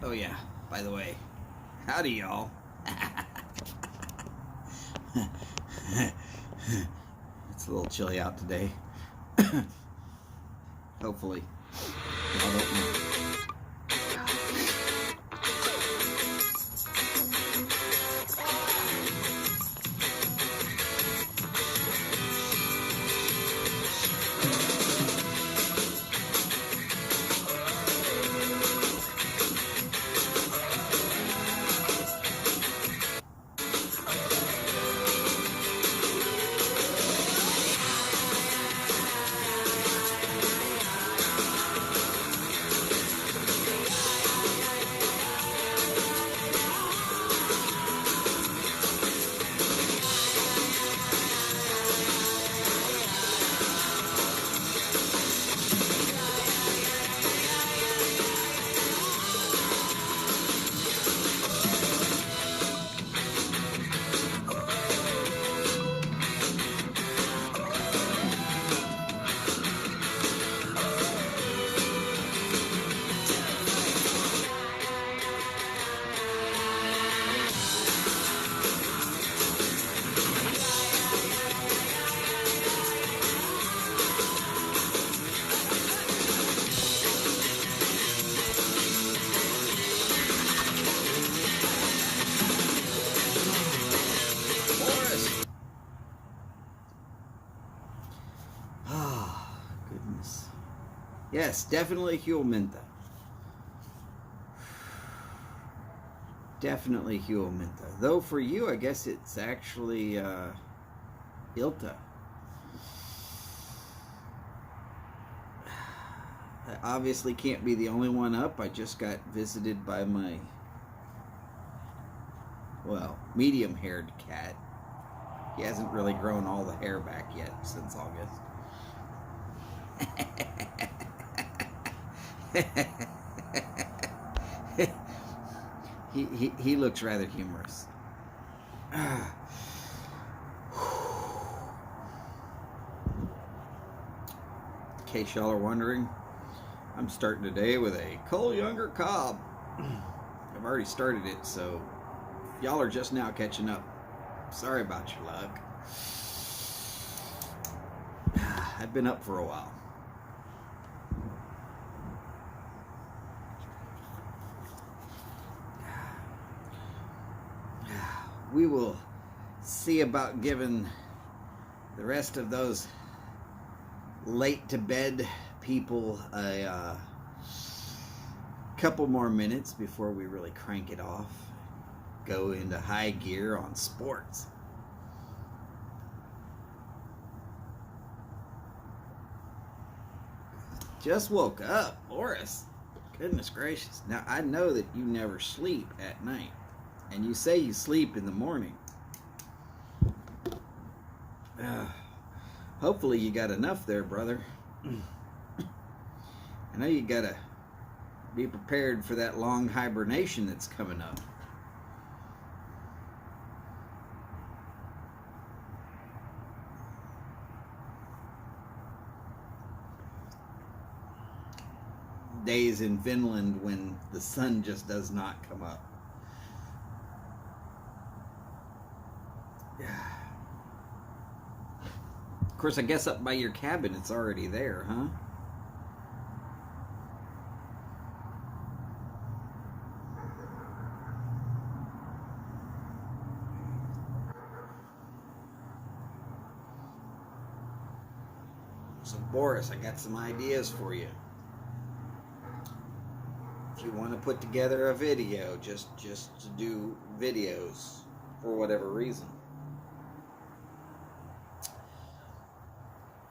Oh yeah, by the way, howdy y'all. It's a little chilly out today. Hopefully y'all don't know. Yes, definitely Huelminta. Definitely Huelminta. Though for you, I guess it's actually Ilta. I obviously can't be the only one up. I just got visited by my, well, medium-haired cat. He hasn't really grown all the hair back yet since August. he looks rather humorous. In case y'all are wondering, I'm starting today with a Cole Younger Cob. I've already started it, so y'all are just now catching up. Sorry about your luck. I've been up for a while. We will see about giving the rest of those late to bed people a couple more minutes before we really crank it off, go into high gear on sports. Just woke up, Boris. Goodness gracious. Now I know that you never sleep at night. And you say you sleep in the morning. Hopefully you got enough there, brother. I know you gotta be prepared for that long hibernation that's coming up. Days in Finland when the sun just does not come up. Of course, I guess up by your cabin it's already there, huh? So, Boris, I got some ideas for you. If you want to put together a video, just to do videos for whatever reason,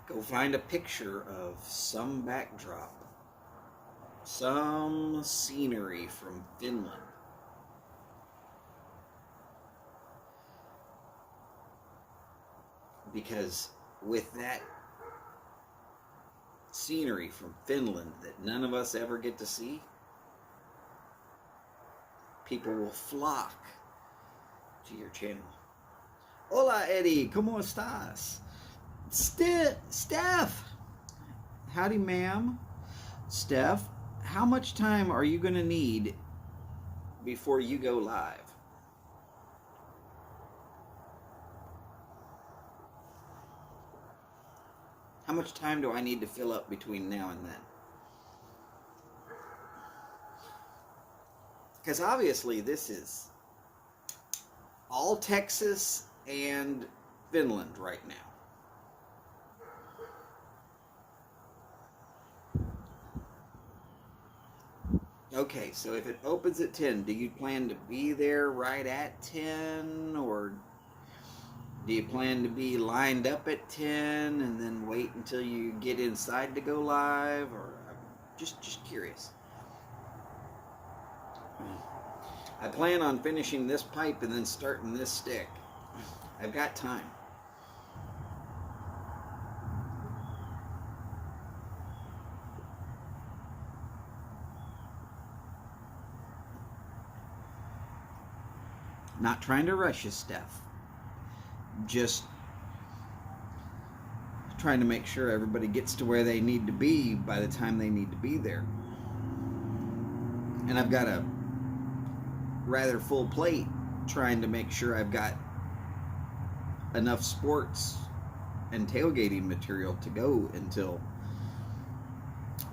go find a picture of some backdrop, some scenery from Finland. Because with that scenery from Finland that none of us ever get to see, people will flock to your channel. Hola, Eddie, ¿cómo estás? Steph! Howdy, ma'am. Steph, how much time are you going to need before you go live? How much time do I need to fill up between now and then? Because obviously this is all Texas and Finland right now. Okay, so if it opens at 10, do you plan to be there right at 10? Or do you plan to be lined up at 10 and then wait until you get inside to go live? Or I'm just curious. I plan on finishing this pipe and then starting this stick. I've got time. Not trying to rush you, Steph. Just trying to make sure everybody gets to where they need to be by the time they need to be there. And I've got a rather full plate trying to make sure I've got enough sports and tailgating material to go until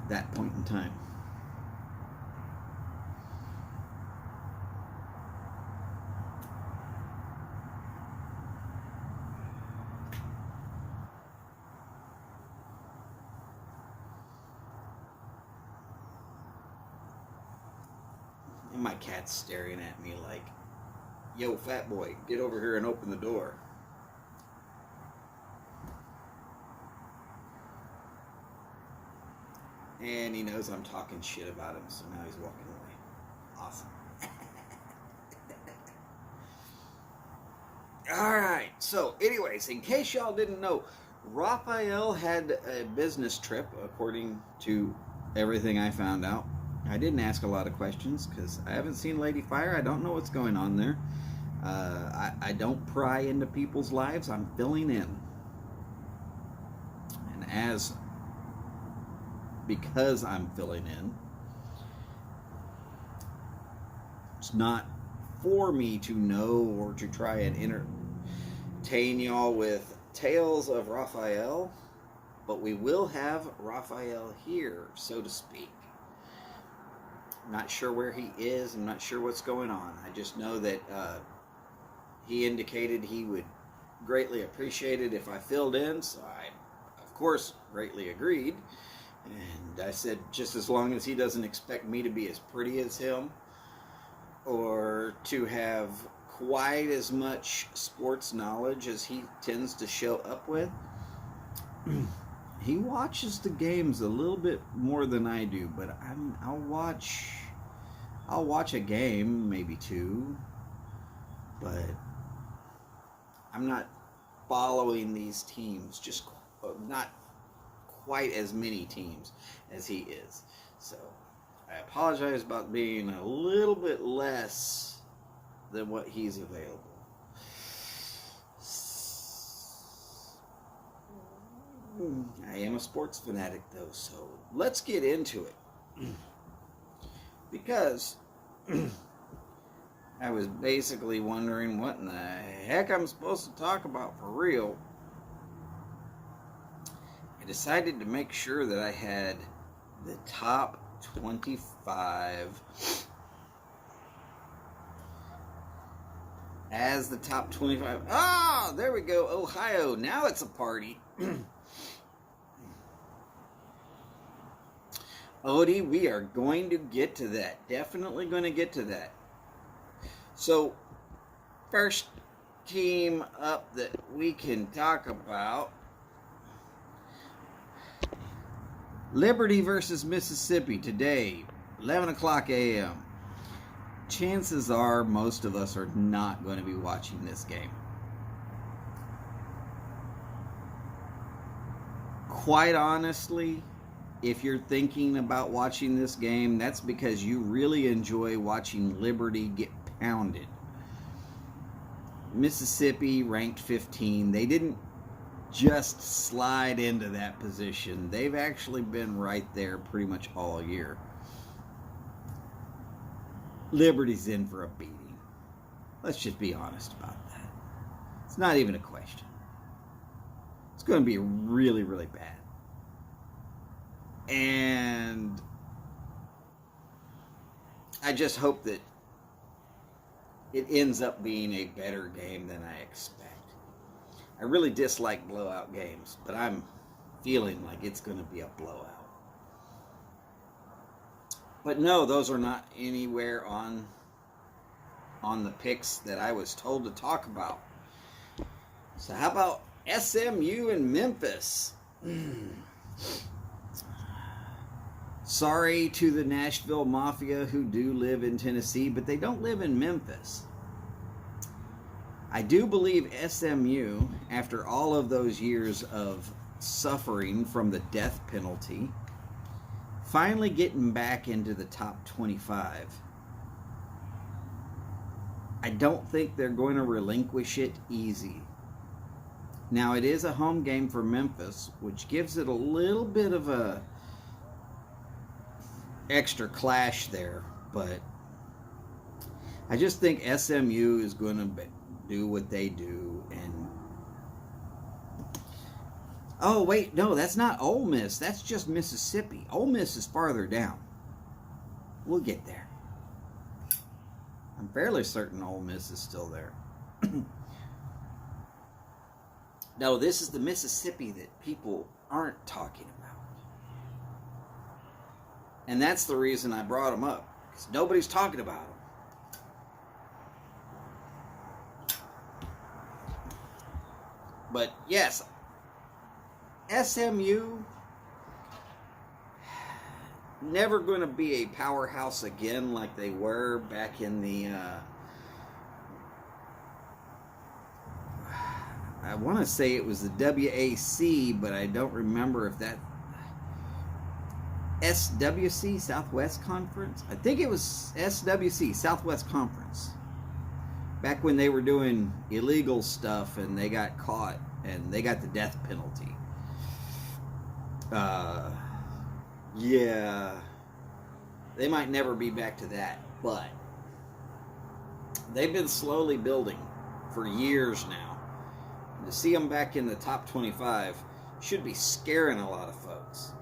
that point in time. And my cat's staring at me like, yo, fat boy, get over here and open the door. And he knows I'm talking shit about him, so now he's walking away. Awesome. Alright, so anyways, in case y'all didn't know, Rafael had a business trip, according to everything I found out. I didn't ask a lot of questions because I haven't seen Lady Fire. I don't know what's going on there. I don't pry into people's lives. I'm filling in. And because I'm filling in, it's not for me to know or to try and entertain y'all with tales of Rafael, but we will have Rafael here, so to speak. I'm not sure where he is. I'm not sure what's going on. I just know that he indicated he would greatly appreciate it if I filled in, so I, of course, greatly agreed. And I said, just as long as he doesn't expect me to be as pretty as him or to have quite as much sports knowledge as he tends to show up with. He watches the games a little bit more than I do, but I'll watch a game, maybe two, but I'm not following these teams, just not quite as many teams as he is. So I apologize about being a little bit less than what he's available. I am a sports fanatic though, so let's get into it. Because I was basically wondering what in the heck I'm supposed to talk about for real. I decided to make sure that I had the top 25 as the top 25. Ah, there we go, Ohio. Now it's a party. Odie, we are going to get to that. Definitely going to get to that. So, first team up that we can talk about, Liberty versus Mississippi today, 11 o'clock a.m. Chances are most of us are not going to be watching this game. Quite honestly, if you're thinking about watching this game, that's because you really enjoy watching Liberty get pounded. Mississippi ranked 15. They didn't just slide into that position. They've actually been right there pretty much all year. Liberty's in for a beating. Let's just be honest about that. It's not even a question. It's going to be really, really bad. And I just hope that it ends up being a better game than I expect. I really dislike blowout games, but I'm feeling like it's going to be a blowout. But no, those are not anywhere on the picks that I was told to talk about. So how about SMU and Memphis? Sorry to the Nashville Mafia who do live in Tennessee, but they don't live in Memphis. I do believe SMU, after all of those years of suffering from the death penalty, finally getting back into the top 25. I don't think they're going to relinquish it easy. Now, it is a home game for Memphis, which gives it a little bit of a extra clash there, but I just think SMU is going to do what they do. And oh wait, no, that's not Ole Miss, that's just Mississippi. Ole Miss is farther down. We'll get there. I'm fairly certain Ole Miss is still there. No, this is the Mississippi that people aren't talking about. And that's the reason I brought them up, because nobody's talking about them. But yes, SMU, never going to be a powerhouse again like they were back in the, I want to say it was the WAC, but I don't remember if that, SWC, Southwest Conference? I think it was SWC, Southwest Conference. Back when they were doing illegal stuff and they got caught and they got the death penalty. Yeah, they might never be back to that, but they've been slowly building for years now. And to see them back in the top 25 should be scaring a lot of folks.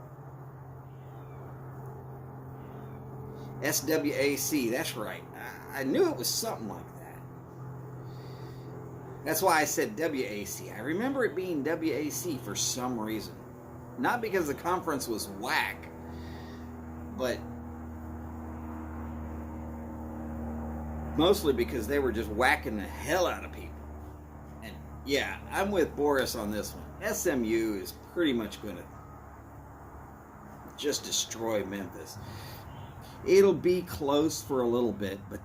SWAC, that's right. I knew it was something like that. That's why I said WAC. I remember it being WAC for some reason. Not because the conference was whack, but mostly because they were just whacking the hell out of people. And yeah, I'm with Boris on this one. SMU is pretty much going to just destroy Memphis. It'll be close for a little bit, but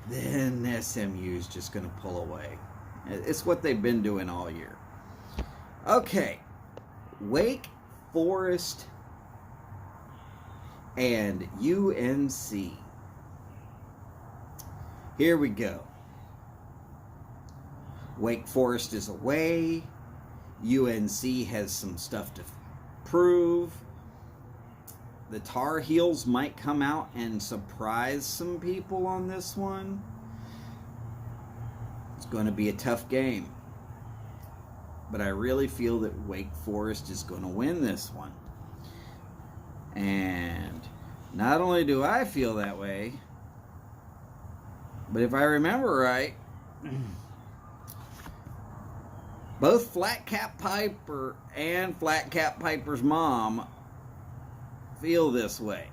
then SMU is just going to pull away. It's what they've been doing all year. Okay, Wake Forest and UNC. Here we go. Wake Forest is away. UNC has some stuff to prove. The Tar Heels might come out and surprise some people on this one. It's going to be a tough game. But I really feel that Wake Forest is going to win this one. And not only do I feel that way, but if I remember right, both Flat Cap Piper and Flat Cap Piper's mom feel this way.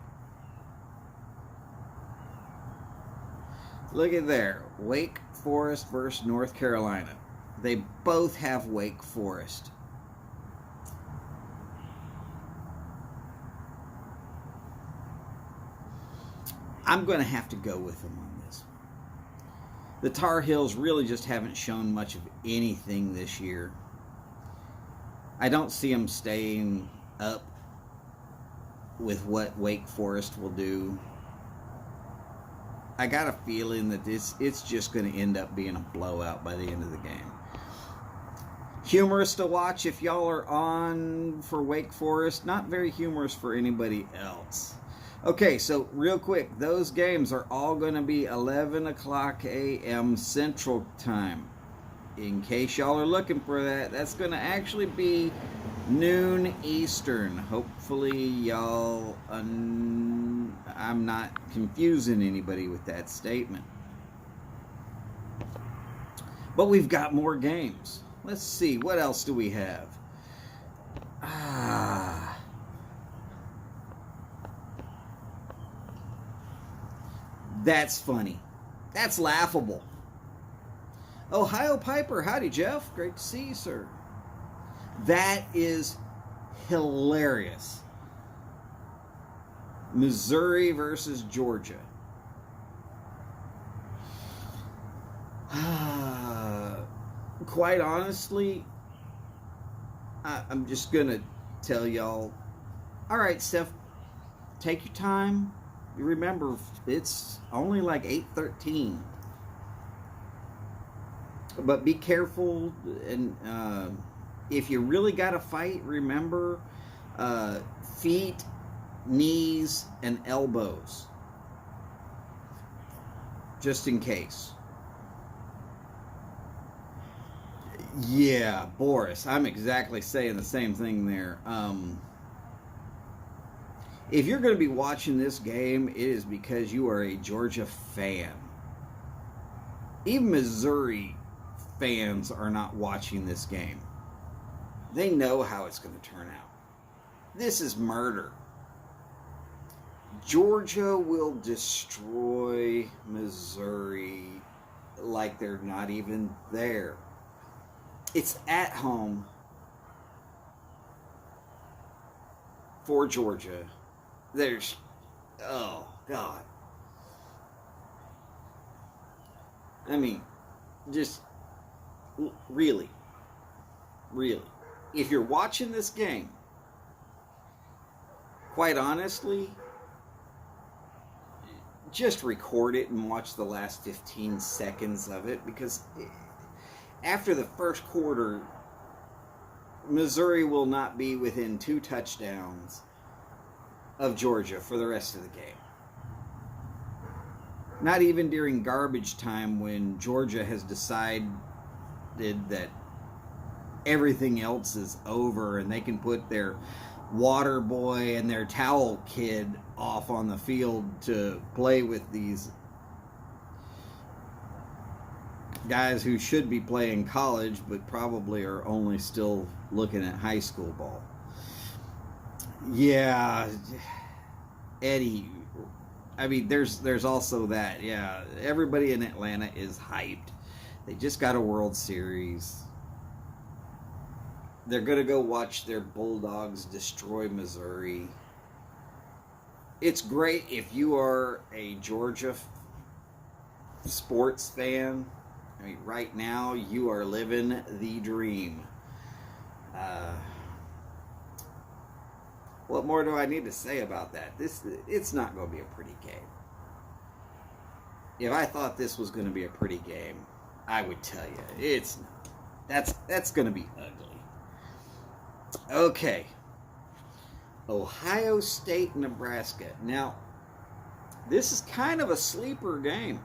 Look at there. Wake Forest versus North Carolina. They both have Wake Forest. I'm going to have to go with them on this one. The Tar Heels really just haven't shown much of anything this year. I don't see them staying up with what Wake Forest will do. I got a feeling that it's just going to end up being a blowout by the end of the game. Humorous to watch if y'all are on for Wake Forest. Not very humorous for anybody else. Okay, so real quick, those games are all going to be 11 o'clock a.m. Central Time. In case y'all are looking for that, that's going to actually be noon Eastern. Hopefully y'all, I'm not confusing anybody with that statement. But we've got more games. Let's see, what else do we have? That's funny. That's laughable. Ohio Piper, howdy Jeff. Great to see you, sir. That is hilarious. Missouri versus Georgia. Quite honestly, I'm just going to tell y'all, all right, Steph, take your time. You remember, it's only like 8:13. But be careful, and if you really got to fight, remember feet, knees, and elbows. Just in case. Yeah, Boris, I'm exactly saying the same thing there. If you're going to be watching this game, it is because you are a Georgia fan. Even Missouri fans are not watching this game. They know how it's going to turn out. This is murder. Georgia will destroy Missouri like they're not even there. It's at home for Georgia. There's, oh, God. I mean, just, really. If you're watching this game, quite honestly, just record it and watch the last 15 seconds of it, because after the first quarter, Missouri will not be within 2 touchdowns of Georgia for the rest of the game. Not even during garbage time, when Georgia has decided that everything else is over and they can put their water boy and their towel kid off on the field to play with these guys who should be playing college but probably are only still looking at high school ball. Yeah, Eddie, I mean, there's also that. Yeah, everybody in Atlanta is hyped. They just got a World Series. They're going to go watch their Bulldogs destroy Missouri. It's great if you are a Georgia sports fan. I mean, right now, you are living the dream. What more do I need to say about that? It's not going to be a pretty game. If I thought this was going to be a pretty game, I would tell you it's not. That's going to be ugly. Okay. Ohio State, Nebraska. Now, this is kind of a sleeper game.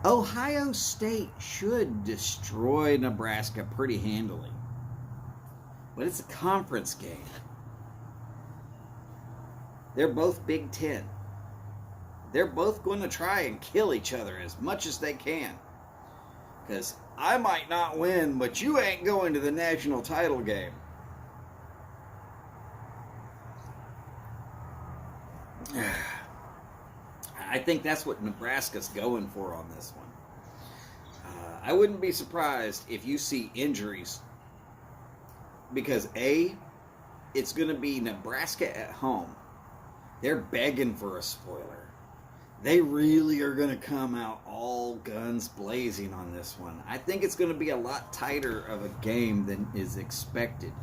Ohio State should destroy Nebraska pretty handily. But it's a conference game. They're both Big Ten. They're both going to try and kill each other as much as they can. Because I might not win, but you ain't going to the national title game. I think that's what Nebraska's going for on this one. I wouldn't be surprised if you see injuries. Because A, it's going to be Nebraska at home. They're begging for a spoiler. They really are going to come out all guns blazing on this one. I think it's going to be a lot tighter of a game than is expected.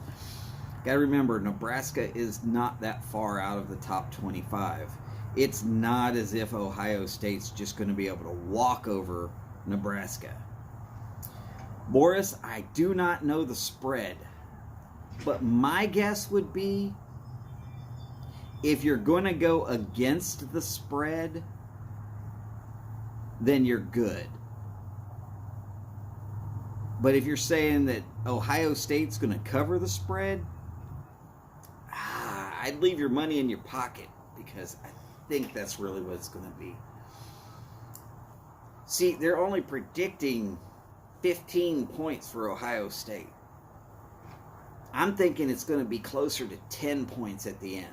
Got to remember, Nebraska is not that far out of the top 25. It's not as if Ohio State's just going to be able to walk over Nebraska. Boris, I do not know the spread. But my guess would be If you're going to go against the spread, then you're good. But if you're saying that Ohio State's going to cover the spread, I'd leave your money in your pocket, because I think that's really what it's going to be. See, they're only predicting 15 points for Ohio State. I'm thinking it's going to be closer to 10 points at the end.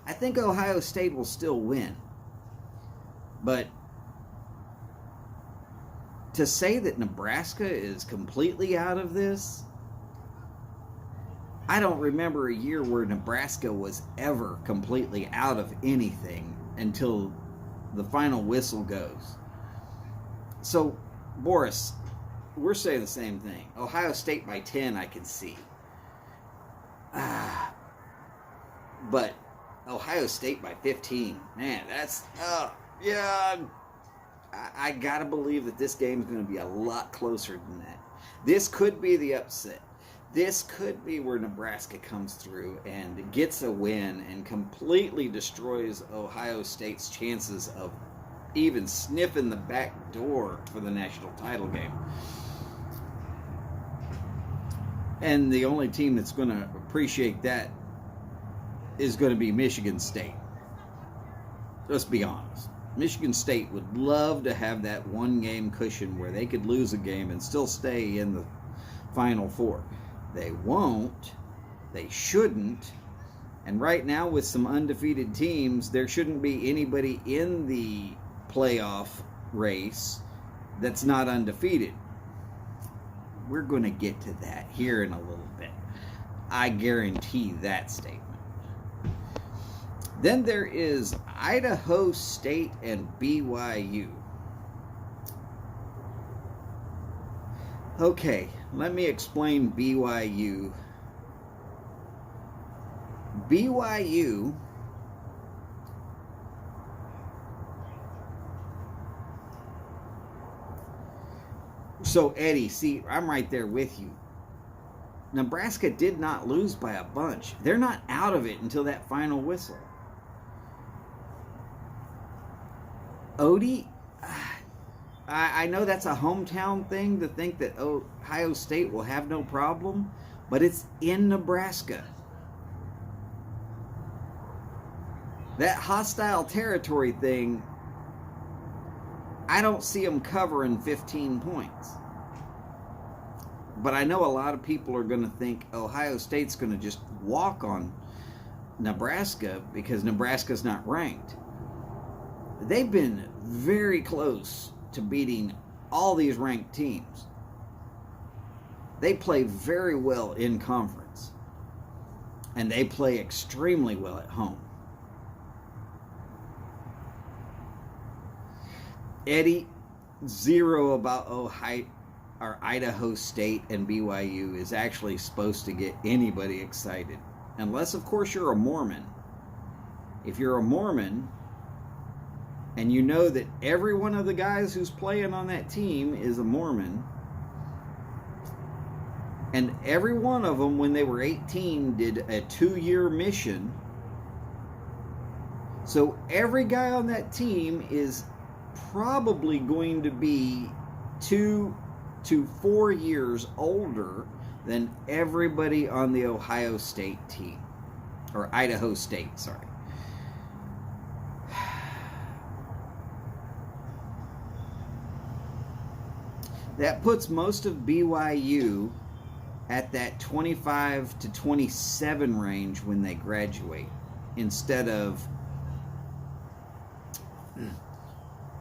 I think Ohio State will still win. But to say that Nebraska is completely out of this, I don't remember a year where Nebraska was ever completely out of anything until the final whistle goes. So, Boris, we're saying the same thing. Ohio State by 10, I can see. But Ohio State by 15, man, that's, yeah, I gotta believe that this game is going to be a lot closer than that. This could be the upset. This could be where Nebraska comes through and gets a win and completely destroys Ohio State's chances of even sniffing the back door for the national title game. And the only team that's going to appreciate that is going to be Michigan State. Let's be honest. Michigan State would love to have that one-game cushion where they could lose a game and still stay in the Final Four. They won't. They shouldn't. And right now, with some undefeated teams, there shouldn't be anybody in the playoff race that's not undefeated. We're going to get to that here in a little bit. I guarantee that statement. Then there is Idaho State and BYU. Okay, let me explain BYU. BYU so Eddie, see, I'm right there with you. Nebraska did not lose by a bunch. They're not out of it until that final whistle. Odie, I know that's a hometown thing to think that Ohio State will have no problem, but it's in Nebraska. That hostile territory thing, I don't see them covering 15 points. But I know a lot of people are going to think Ohio State's going to just walk on Nebraska because Nebraska's not ranked. They've been very close to beating all these ranked teams. They play very well in conference. And they play extremely well at home. Eddie, zero about Idaho State and BYU is actually supposed to get anybody excited. Unless, of course, you're a Mormon. If you're a Mormon, and you know that every one of the guys who's playing on that team is a Mormon, and every one of them, when they were 18, did a 2-year mission. So every guy on that team is probably going to be 2 to 4 years older than everybody on the Ohio State team. Or Idaho State, sorry. That puts most of BYU at that 25 to 27 range when they graduate, instead of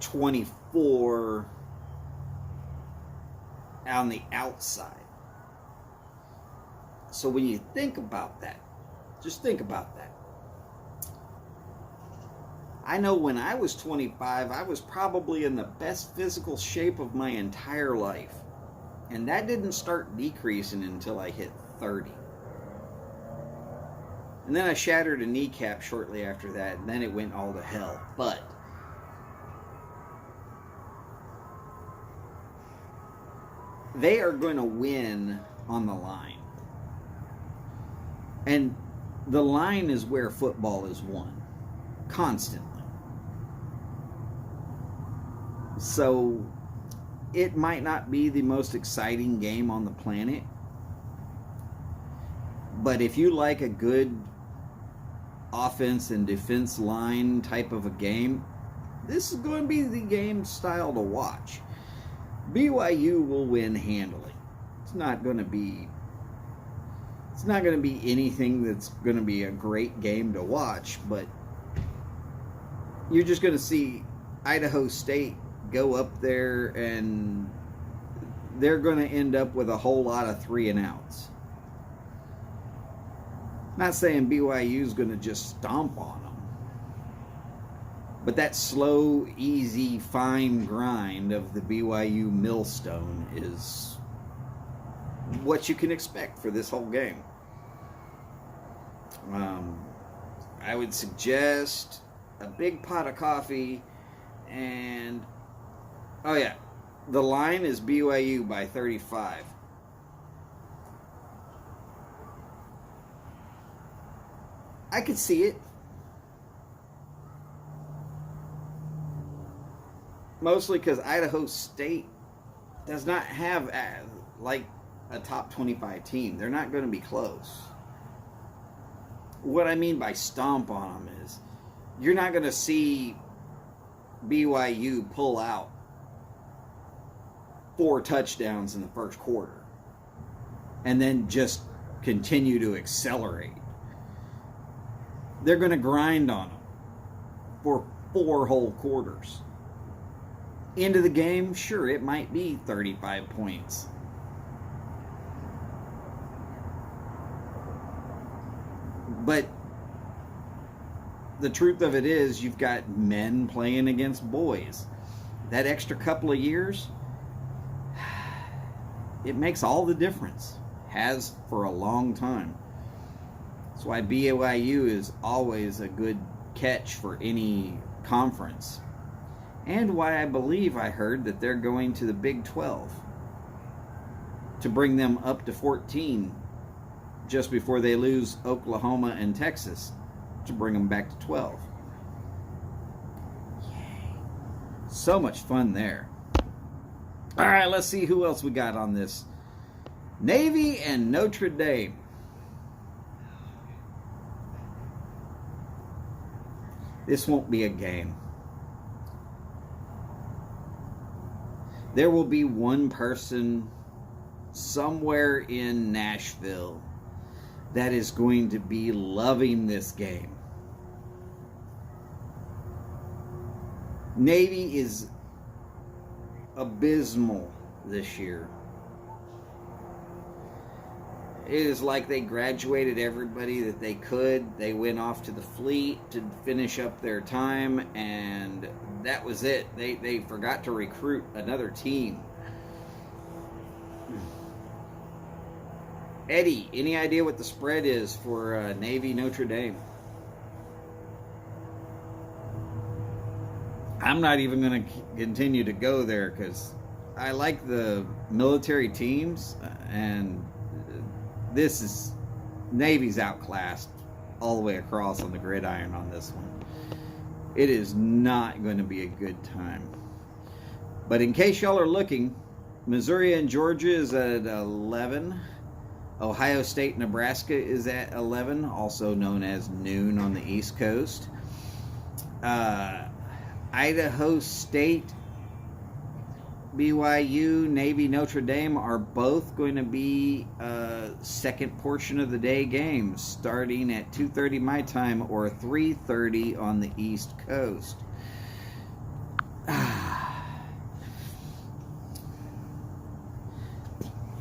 24 on the outside. So when you think about that, just think about that. I know when I was 25, I was probably in the best physical shape of my entire life. And that didn't start decreasing until I hit 30. And then I shattered a kneecap shortly after that, and then it went all to hell. But they are going to win on the line. And the line is where football is won. Constantly. So it might not be the most exciting game on the planet, but if you like a good offense and defense line type of a game, this is going to be the game style to watch. BYU will win handily. It's not going to be anything that's going to be a great game to watch, but you're just going to see Idaho State go up there and they're going to end up with a whole lot of 3-and-outs. Not saying BYU is going to just stomp on them, but that slow, easy, fine grind of the BYU millstone is what you can expect for this whole game. I would suggest a big pot of coffee and, oh yeah, the line is BYU by 35. I could see it. Mostly because Idaho State does not have like a top 25 team. They're not going to be close. What I mean by stomp on them is you're not going to see BYU pull out 4 touchdowns in the first quarter and then just continue to accelerate. They're going to grind on them for 4 whole quarters. Into the game, sure, it might be 35 points. But the truth of it is, you've got men playing against boys. That extra couple of years, it makes all the difference. Has for a long time. That's why BYU is always a good catch for any conference. And why I believe I heard that they're going to the Big 12 to bring them up to 14 just before they lose Oklahoma and Texas to bring them back to 12. Yay. So much fun there. All right, let's see who else we got on this. Navy and Notre Dame. This won't be a game. There will be one person somewhere in Nashville that is going to be loving this game. Navy is abysmal this year. It is like they graduated everybody that they could. They went off to the fleet to finish up their time, and that was it. They forgot to recruit another team. Eddie, any idea what the spread is for Navy Notre Dame? I'm not even going to continue to go there because I like the military teams, and this is Navy's outclassed all the way across on the gridiron on this one. It is not going to be a good time. But in case y'all are looking, Missouri and Georgia is at 11. Ohio State, Nebraska is at 11, also known as noon on the East Coast. Idaho State, BYU, Navy, Notre Dame are both going to be second portion of the day games, starting at 2:30 my time or 3:30 on the East Coast.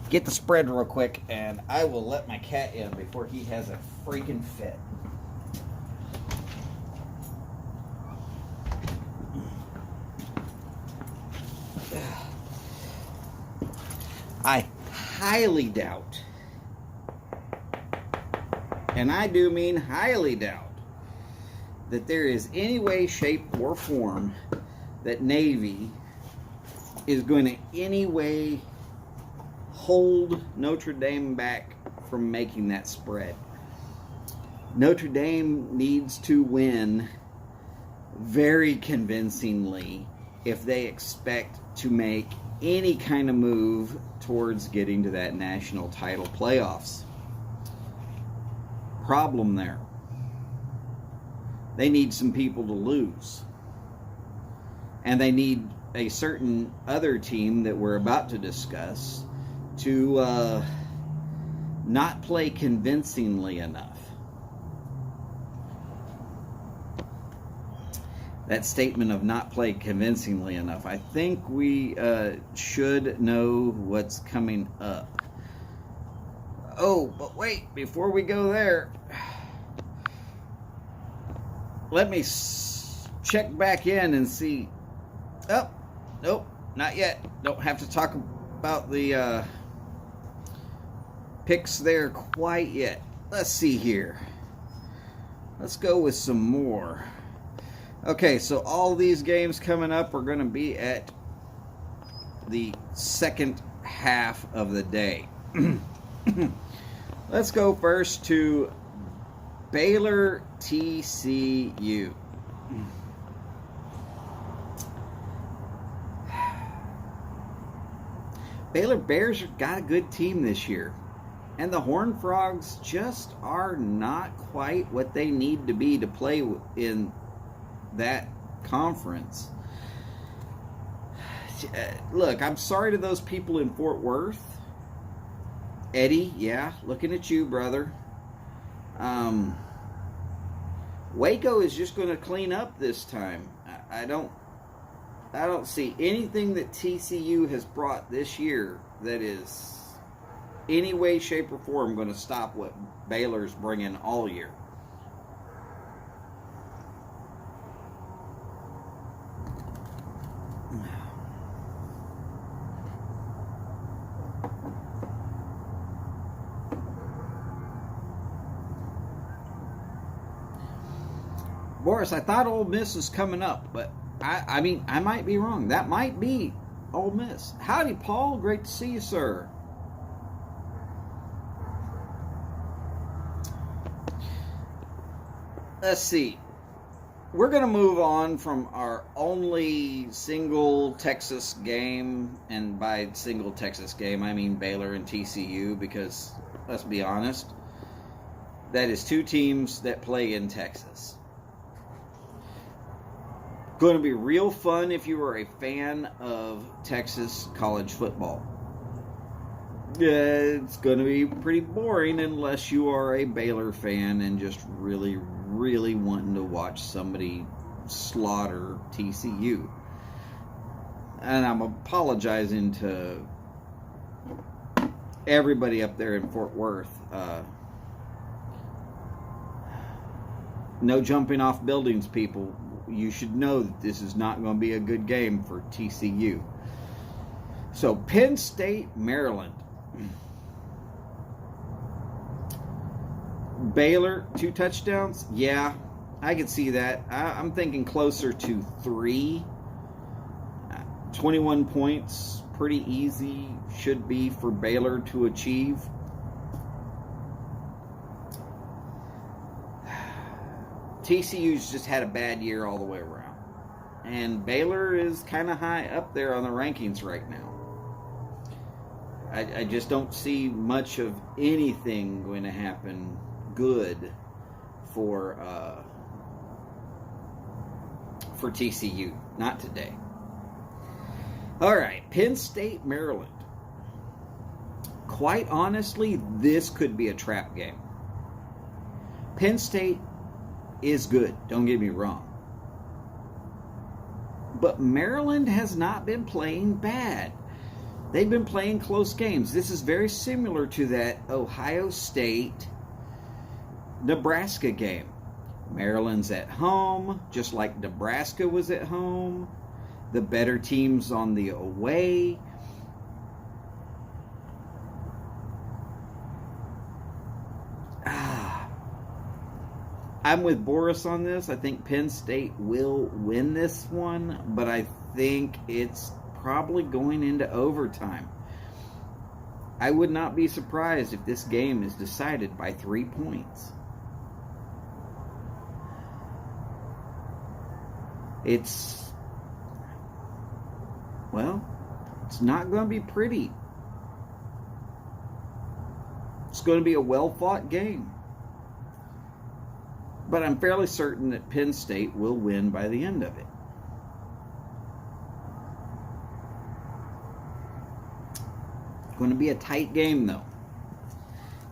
Get the spread real quick, and I will let my cat in before he has a freaking fit. I highly doubt, and I do mean highly doubt, that there is any way, shape, or form that Navy is going to any way hold Notre Dame back from making that spread. Notre Dame needs to win very convincingly if they expect to make any kind of move towards getting to that national title playoffs. Problem there. They need some people to lose. And they need a certain other team that we're about to discuss to not play convincingly enough. That statement of not play convincingly enough. I think we should know what's coming up. Oh, but wait, before we go there, let me check back in and see. Oh, nope, not yet. Don't have to talk about the picks there quite yet. Let's see here. Let's go with some more. Okay, so all these games coming up are going to be at the second half of the day. Let's go first to Baylor TCU. Baylor Bears got a good team this year. And the Horned Frogs just are not quite what they need to be to play in that conference. Look, I'm sorry to those people in Fort Worth. Eddie, yeah, looking at you, brother. Waco is just going to clean up this time. I don't see anything that TCU has brought this year that is any way, shape, or form going to stop what Baylor's bringing all year. Boris, I thought Ole Miss was coming up, but I mean, I might be wrong. That might be Ole Miss. Howdy, Paul. Great to see you, sir. Let's see. We're going to move on from our only single Texas game, and by single Texas game, I mean Baylor and TCU, because, let's be honest, that is two teams that play in Texas. Going to be real fun if you are a fan of Texas college football. It's going to be pretty boring unless you are a Baylor fan and just really, really wanting to watch somebody slaughter TCU. And I'm apologizing to everybody up there in Fort Worth. No jumping off buildings, people. You should know that this is not going to be a good game for TCU. So, Penn State, Maryland. Baylor, 2 touchdowns? Yeah, I can see that. I'm thinking closer to 3. 21 points, pretty easy, should be for Baylor to achieve. TCU's just had a bad year all the way around. And Baylor is kind of high up there on the rankings right now. I just don't see much of anything going to happen good for TCU. Not today. All right, Penn State, Maryland. Quite honestly, this could be a trap game. Penn State is good, don't get me wrong. But Maryland has not been playing bad. They've been playing close games. This is very similar to that Ohio State Nebraska game. Maryland's at home, just like Nebraska was at home. The better team's on the away. I'm with Boris on this. I think Penn State will win this one, but I think it's probably going into overtime. I would not be surprised if this game is decided by 3 points. It's not going to be pretty. It's going to be a well-fought game. But I'm fairly certain that Penn State will win by the end of it. Going to be a tight game, though.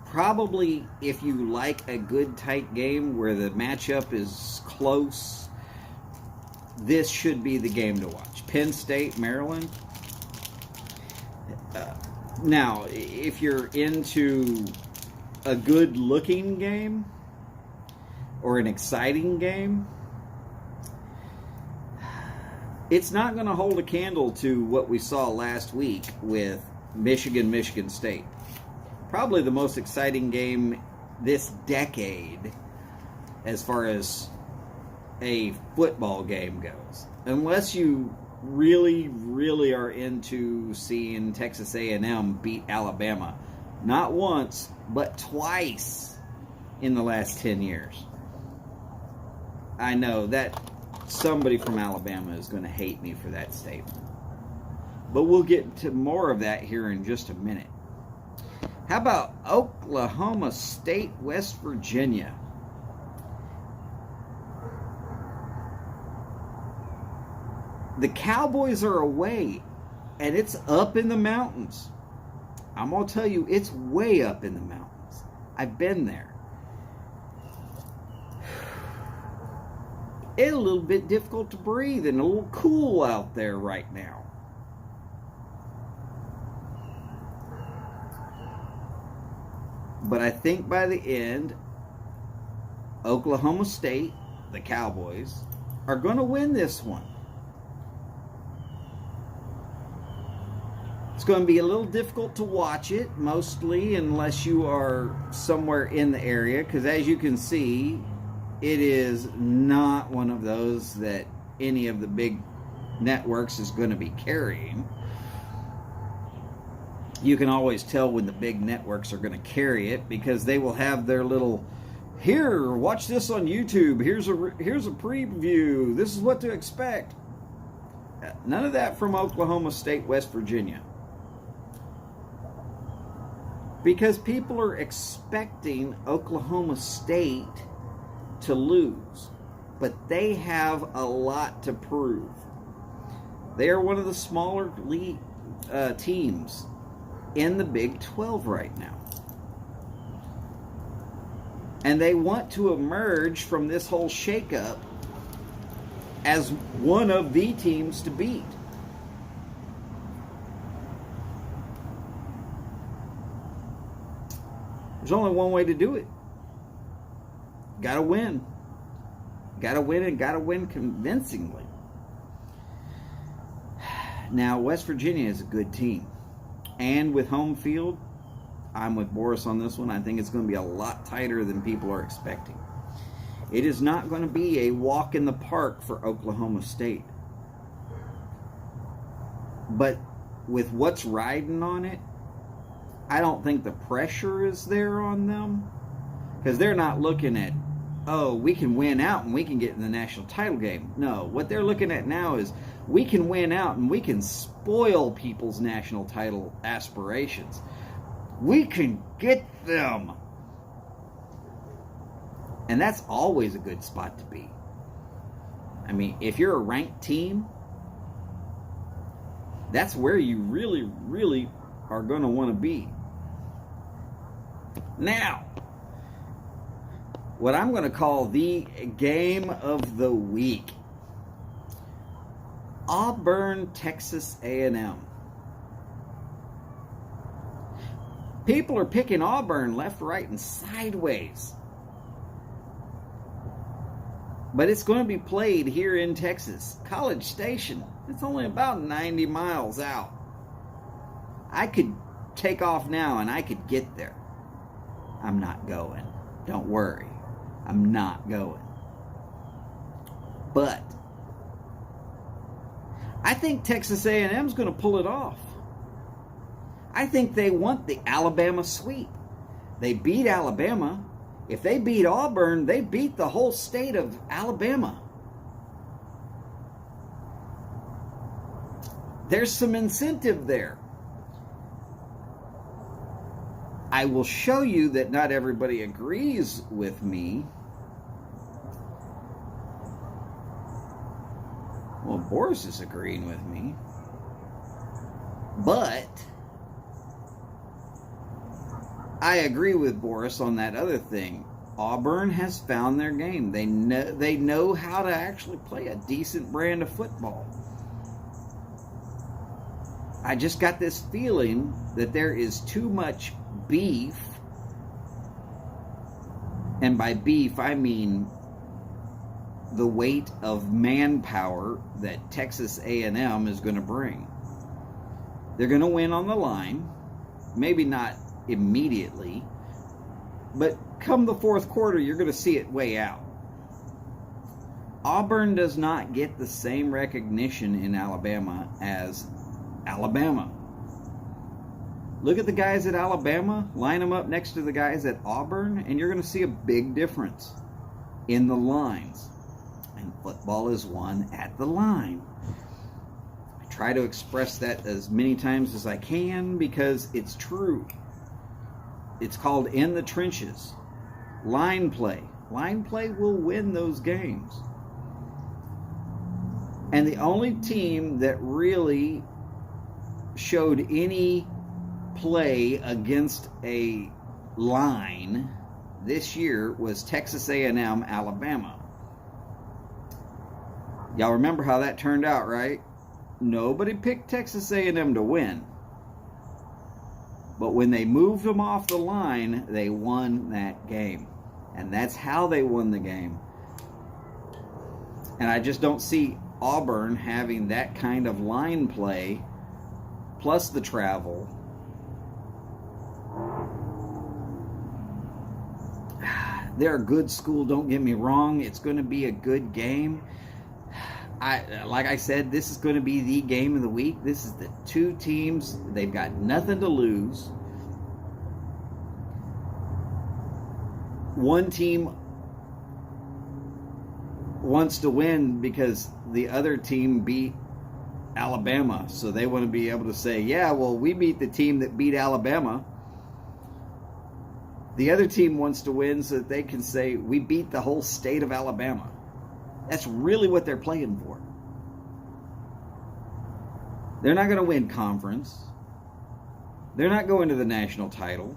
Probably, if you like a good tight game where the matchup is close, this should be the game to watch. Penn State, Maryland. Now, if you're into a good-looking game or an exciting game, it's not going to hold a candle to what we saw last week with Michigan State. Probably the most exciting game this decade as far as a football game goes. Unless you really, really are into seeing Texas A&M beat Alabama. Not once, but twice in the last 10 years. I know that somebody from Alabama is going to hate me for that statement. But we'll get to more of that here in just a minute. How about Oklahoma State, West Virginia? The Cowboys are away, and it's up in the mountains. I'm going to tell you, it's way up in the mountains. I've been there. It's a little bit difficult to breathe and a little cool out there right now. But I think by the end, Oklahoma State, the Cowboys, are going to win this one. It's going to be a little difficult to watch it, mostly unless you are somewhere in the area, because as you can see, it is not one of those that any of the big networks is going to be carrying. You can always tell when the big networks are going to carry it because they will have their little, here, watch this on YouTube, here's a preview, this is what to expect. None of that from Oklahoma State, West Virginia. Because people are expecting Oklahoma State to lose. But they have a lot to prove. They are one of the smaller league teams in the Big 12 right now. And they want to emerge from this whole shakeup as one of the teams to beat. There's only one way to do it. Gotta win. Gotta win, and gotta win convincingly. Now, West Virginia is a good team. And with home field, I'm with Boris on this one. I think it's going to be a lot tighter than people are expecting. It is not going to be a walk in the park for Oklahoma State. But with what's riding on it, I don't think the pressure is there on them. Because they're not looking at, oh, we can win out and we can get in the national title game. No, what they're looking at now is we can win out and we can spoil people's national title aspirations. We can get them. And that's always a good spot to be. I mean, if you're a ranked team, that's where you really, really are going to want to be. Now, what I'm going to call the game of the week. Auburn, Texas A&M. People are picking Auburn left, right, and sideways. But it's going to be played here in Texas. College Station. It's only about 90 miles out. I could take off now and I could get there. I'm not going. Don't worry. I'm not going. But I think Texas A&M is going to pull it off. I think they want the Alabama sweep. They beat Alabama. If they beat Auburn, they beat the whole state of Alabama. There's some incentive there. I will show you that not everybody agrees with me. Well, Boris is agreeing with me. But I agree with Boris on that other thing. Auburn has found their game. They know how to actually play a decent brand of football. I just got this feeling that there is too much beef. And by beef, I mean the weight of manpower that Texas A&M is going to bring. They're going to win on the line. Maybe not immediately, but come the fourth quarter, you're going to see it way out. Auburn does not get the same recognition in Alabama as Alabama. Look at the guys at Alabama, line them up next to the guys at Auburn, and you're going to see a big difference in the lines. And football is won at the line. I try to express that as many times as I can because it's true. It's called in the trenches. Line play. Line play will win those games. And the only team that really showed any play against a line this year was Texas A&M, Alabama. Y'all remember how that turned out, right? Nobody picked Texas A&M to win. But when they moved them off the line, they won that game. And that's how they won the game. And I just don't see Auburn having that kind of line play, plus the travel. They're a good school, don't get me wrong. It's going to be a good game. Like I said, this is going to be the game of the week. This is the two teams. They've got nothing to lose. One team wants to win because the other team beat Alabama. So they want to be able to say, yeah, well, we beat the team that beat Alabama. The other team wants to win so that they can say, we beat the whole state of Alabama. That's really what they're playing for. They're not going to win conference. They're not going to the national title.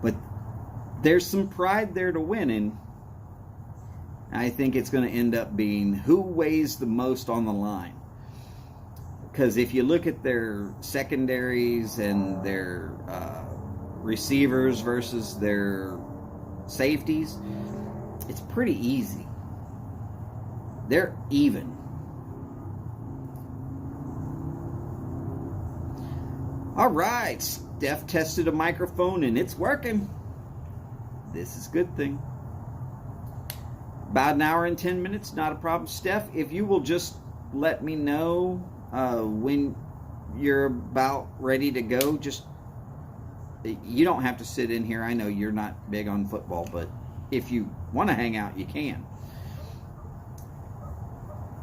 But there's some pride there to win, and I think it's going to end up being who weighs the most on the line. Because if you look at their secondaries and their receivers versus their safeties, it's pretty easy. They're even. All right, Steph tested a microphone and it's working. This is a good thing. About an hour and 10 minutes, not a problem. Steph, if you will just let me know when you're about ready to go. Just, you don't have to sit in here. I know you're not big on football, but if you want to hang out, you can.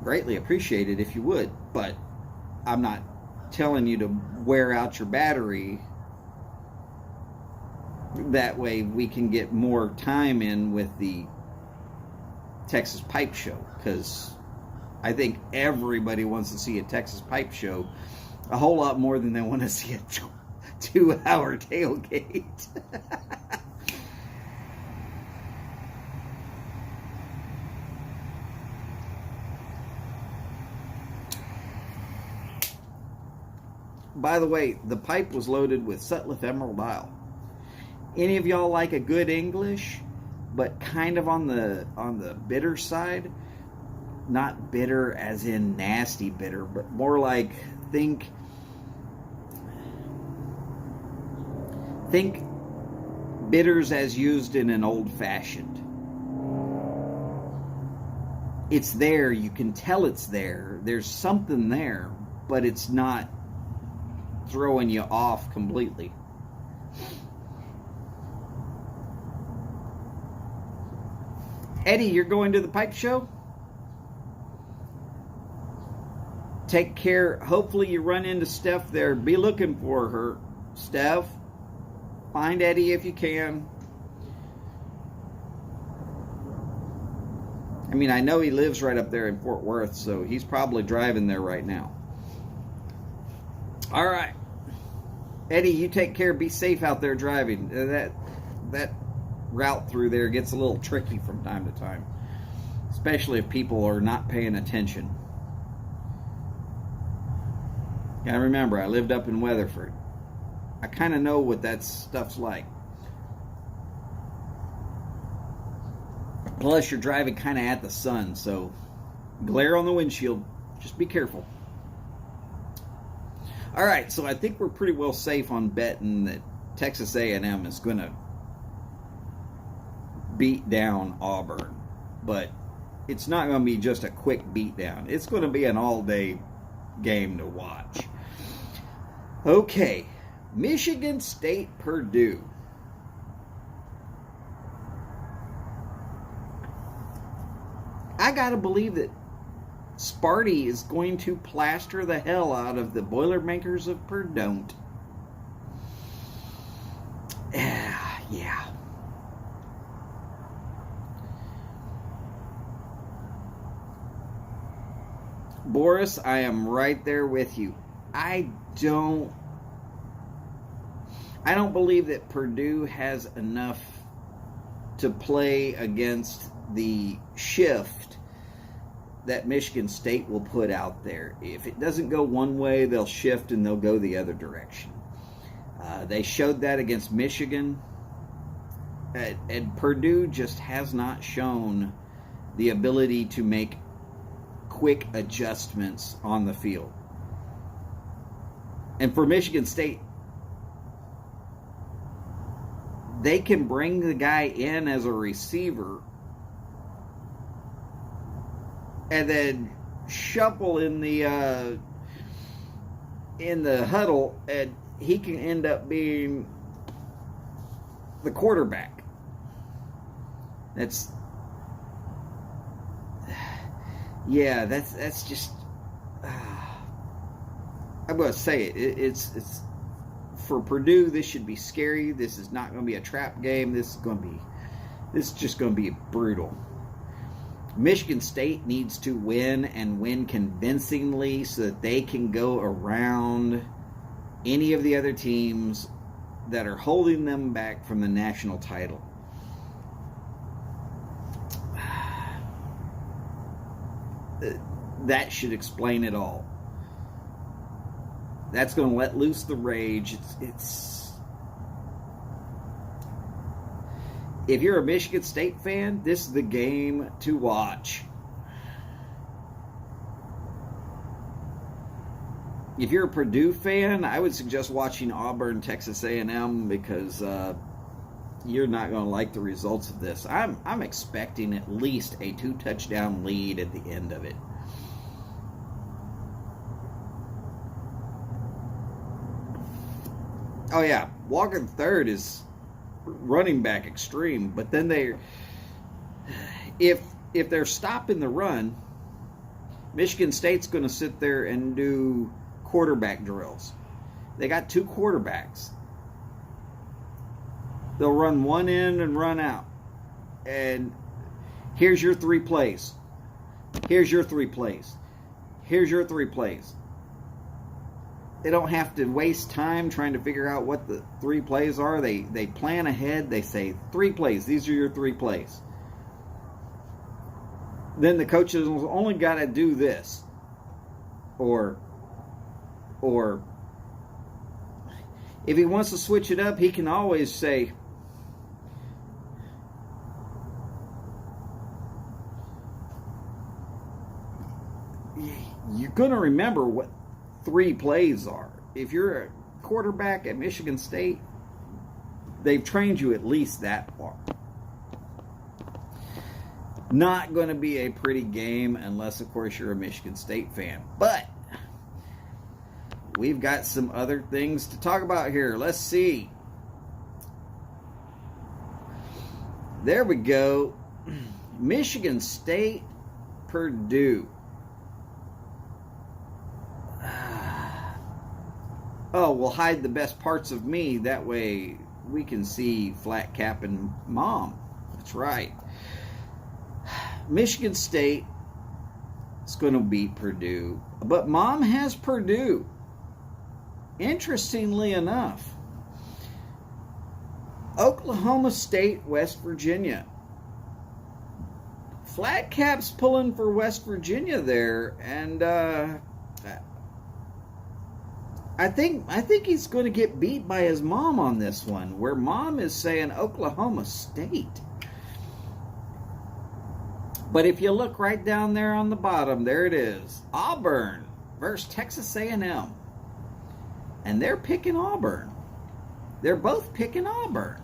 Greatly appreciate it if you would, but I'm not telling you to wear out your battery. That way we can get more time in with the Texas Pipe Show, because I think everybody wants to see a Texas Pipe Show a whole lot more than they want to see a 2-hour tailgate. By the way, the pipe was loaded with Sutliff Emerald Isle. Any of y'all like a good English, but kind of on the bitter side? Not bitter as in nasty bitter, but more like think bitters as used in an old-fashioned. It's there, you can tell it's there. There's something there, but it's not throwing you off completely. Eddie, you're going to the pipe show? take care. Hopefully you run into Steph there. Be looking for her. Steph, find Eddie if you can. I mean, I know he lives right up there in Fort Worth, so he's probably driving there right now. All right. Eddie, you take care. Be safe out there driving. That route through there gets a little tricky from time to time, especially if people are not paying attention. Gotta remember, I lived up in Weatherford. I kind of know what that stuff's like. Plus, you're driving kind of at the sun, so glare on the windshield. Just be careful. All right, so I think we're pretty well safe on betting that Texas A&M is going to beat down Auburn. But it's not going to be just a quick beatdown. It's going to be an all-day game to watch. Okay, Michigan State, Purdue. I got to believe that Sparty is going to plaster the hell out of the Boilermakers of Purdue. Yeah. Boris, I am right there with you. I don't believe that Purdue has enough to play against the shift that Michigan State will put out there. If it doesn't go one way, they'll shift and they'll go the other direction. They showed that against Michigan. And Purdue just has not shown the ability to make quick adjustments on the field. And for Michigan State, they can bring the guy in as a receiver and then shuffle in the huddle, and he can end up being the quarterback. That's just. I'm going to say it. It's for Purdue. This should be scary. This is not going to be a trap game. This is just going to be brutal. Michigan State needs to win and win convincingly so that they can go around any of the other teams that are holding them back from the national title. That should explain it all. That's going to let loose the rage. It's if you're a Michigan State fan, this is the game to watch. If you're a Purdue fan, I would suggest watching Auburn, Texas A&M, because you're not going to like the results of this. I'm expecting at least a 2-touchdown lead at the end of it. Oh yeah, Walker III is running back extreme, but then if they're stopping the run, Michigan State's going to sit there and do quarterback drills. They got 2 quarterbacks. They'll run one in and run out. And here's your 3 plays. Here's your 3 plays. Here's your 3 plays. They don't have to waste time trying to figure out what the 3 plays are. They plan ahead. They say 3 plays. These are your 3 plays. Then the coaches only got to do this. Or if he wants to switch it up, he can always say, you're going to remember what 3 plays are. If you're a quarterback at Michigan State, they've trained you at least that far. Not going to be a pretty game unless, of course, you're a Michigan State fan. But we've got some other things to talk about here. Let's see. There we go. Michigan State, Purdue. Oh, we'll hide the best parts of me. That way we can see flat cap and mom. That's right. Michigan State is going to beat Purdue. But mom has Purdue. Interestingly enough. Oklahoma State, West Virginia. Flat cap's pulling for West Virginia there. And I think he's going to get beat by his mom on this one, where mom is saying Oklahoma State. But if you look right down there on the bottom, there it is. Auburn versus Texas A&M. And they're picking Auburn. They're both picking Auburn.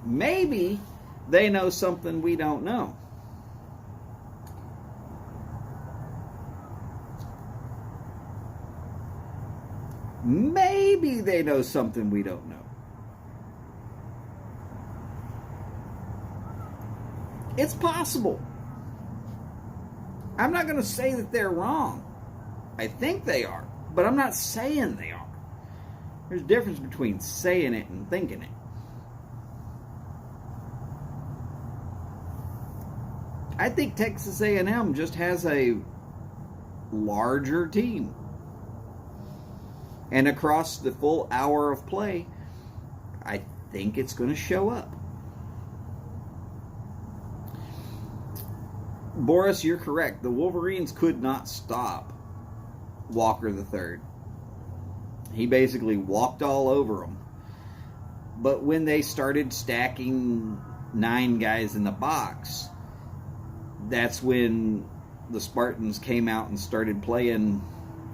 Maybe they know something we don't know. Maybe they know something we don't know. It's possible. I'm not going to say that they're wrong. I think they are, but I'm not saying they are. There's a difference between saying it and thinking it. I think Texas A&M just has a larger team. And across the full hour of play, I think it's going to show up. Boris, you're correct. The Wolverines could not stop Walker III. He basically walked all over them. But when they started stacking 9 guys in the box, that's when the Spartans came out and started playing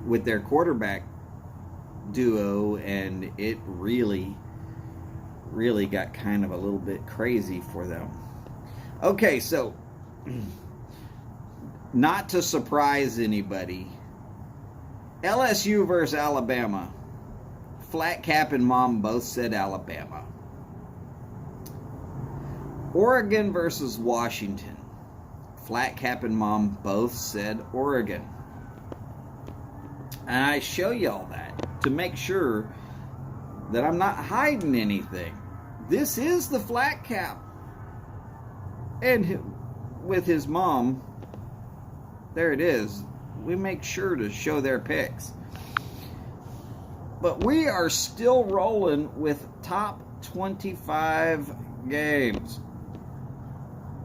with their quarterback duo, and it really got kind of a little bit crazy for them. Okay, so not to surprise anybody, LSU versus Alabama. Flat Cap and Mom both said Alabama. Oregon versus Washington. Flat Cap and Mom both said Oregon. And I show you all that to make sure that I'm not hiding anything. This is the Flat Cap. And with his mom, there it is. We make sure to show their picks. But we are still rolling with top 25 games.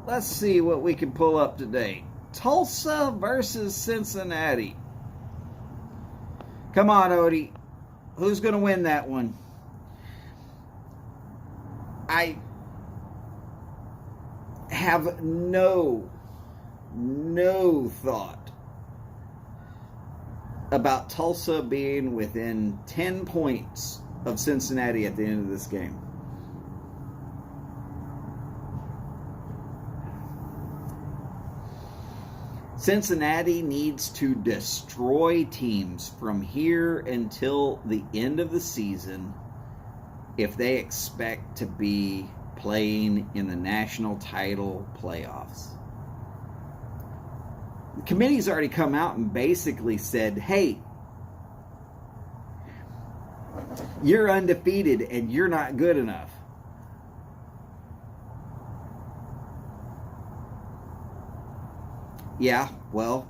Let's see what we can pull up today. Tulsa versus Cincinnati. Come on, Odie. Who's going to win that one? I have no thought about Tulsa being within 10 points of Cincinnati at the end of this game. Cincinnati needs to destroy teams from here until the end of the season if they expect to be playing in the national title playoffs. The committee's already come out and basically said, hey, you're undefeated and you're not good enough. Yeah, well,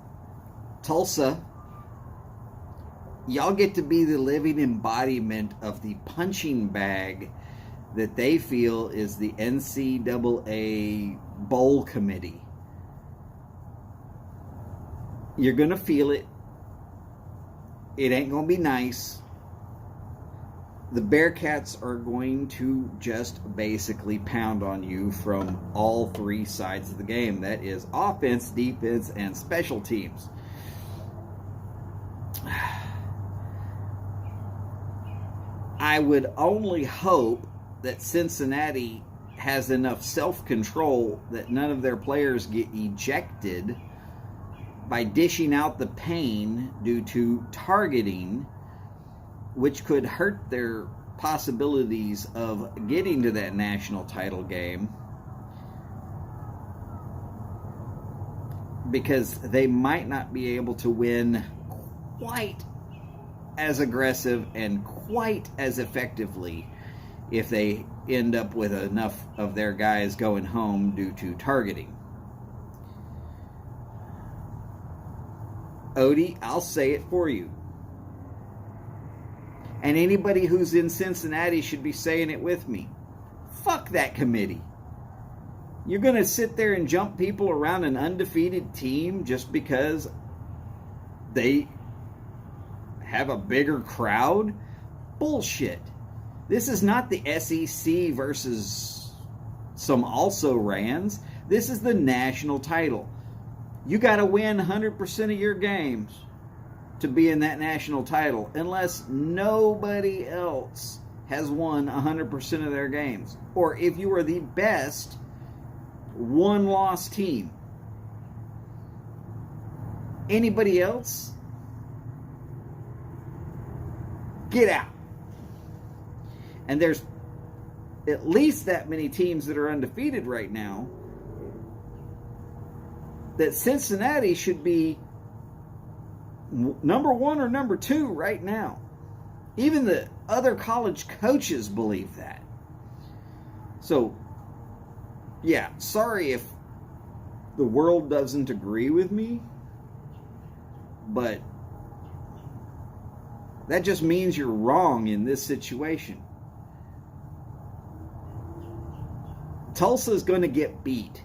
Tulsa, y'all get to be the living embodiment of the punching bag that they feel is the NCAA Bowl Committee. You're going to feel it. It ain't going to be nice. The Bearcats are going to just basically pound on you from all 3 sides of the game. That is offense, defense, and special teams. I would only hope that Cincinnati has enough self-control that none of their players get ejected by dishing out the pain due to targeting, which could hurt their possibilities of getting to that national title game. because they might not be able to win quite as aggressive and quite as effectively if they end up with enough of their guys going home due to targeting. Odie, I'll say it for you. And anybody who's in Cincinnati should be saying it with me. Fuck that committee. You're going to sit there and jump people around an undefeated team just because they have a bigger crowd? Bullshit. This is not the SEC versus some also-rans. This is the national title. You got to win 100% of your games to be in that national title, unless nobody else has won 100% of their games. Or if you are the best one-loss team. Anybody else? Get out. And there's at least that many teams that are undefeated right now that Cincinnati should be number 1 or number 2 right now. Even the other college coaches believe that. So, yeah, sorry if the world doesn't agree with me, but that just means you're wrong in this situation. Tulsa is going to get beat.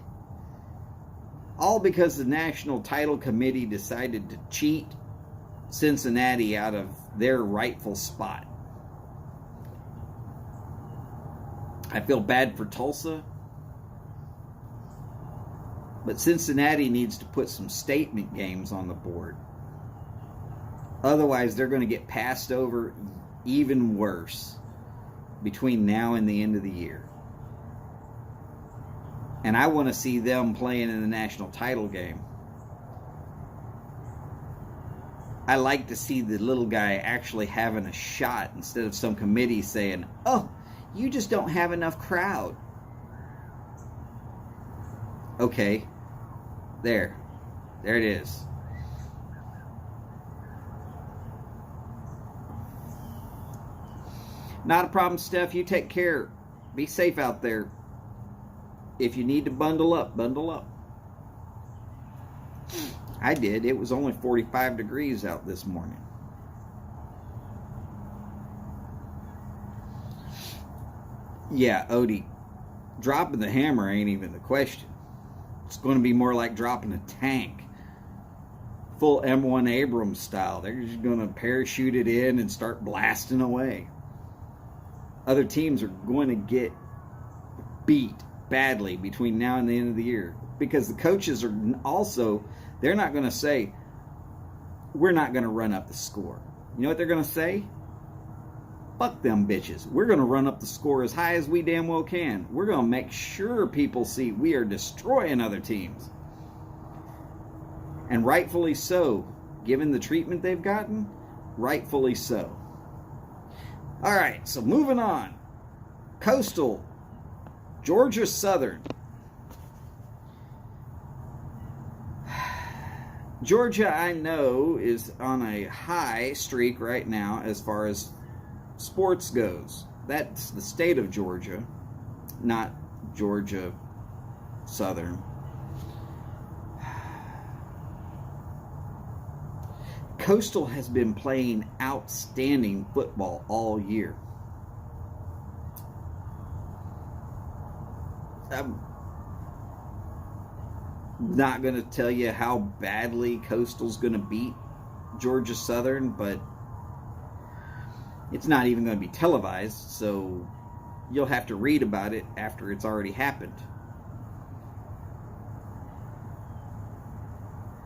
All because the National Title Committee decided to cheat Cincinnati out of their rightful spot. I feel bad for Tulsa, but Cincinnati needs to put some statement games on the board. Otherwise, they're going to get passed over even worse between now and the end of the year. And I want to see them playing in the national title game. I like to see the little guy actually having a shot instead of some committee saying, oh, you just don't have enough crowd. Okay. There it is. Not a problem, Steph. You take care. Be safe out there. If you need to bundle up, bundle up. I did. It was only 45 degrees out this morning. Yeah, Odie, dropping the hammer ain't even the question. It's going to be more like dropping a tank. Full M1 Abrams style. They're just going to parachute it in and start blasting away. Other teams are going to get beat badly between now and the end of the year, because the coaches are also, they're not going to say, we're not going to run up the score. You know what they're going to say? Fuck them bitches. We're going to run up the score as high as we damn well can. We're going to make sure people see we are destroying other teams. And rightfully so, given the treatment they've gotten, rightfully so. All right, so moving on. Coastal, Georgia Southern. Georgia, I know, is on a high streak right now as far as sports goes. That's the state of Georgia, not Georgia Southern. Coastal has been playing outstanding football all year. I'm not going to tell you how badly Coastal's going to beat Georgia Southern, but it's not even going to be televised, so you'll have to read about it after it's already happened.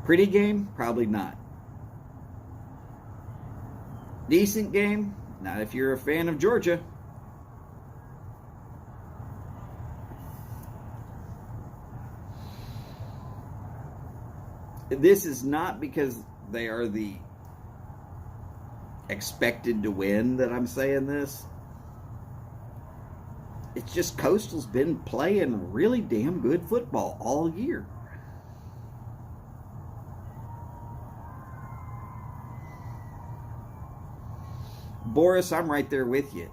Pretty game? Probably not. Decent game? Not if you're a fan of Georgia. This is not because they are the expected to win that I'm saying this. It's just Coastal's been playing really damn good football all year. Boris, I'm right there with you.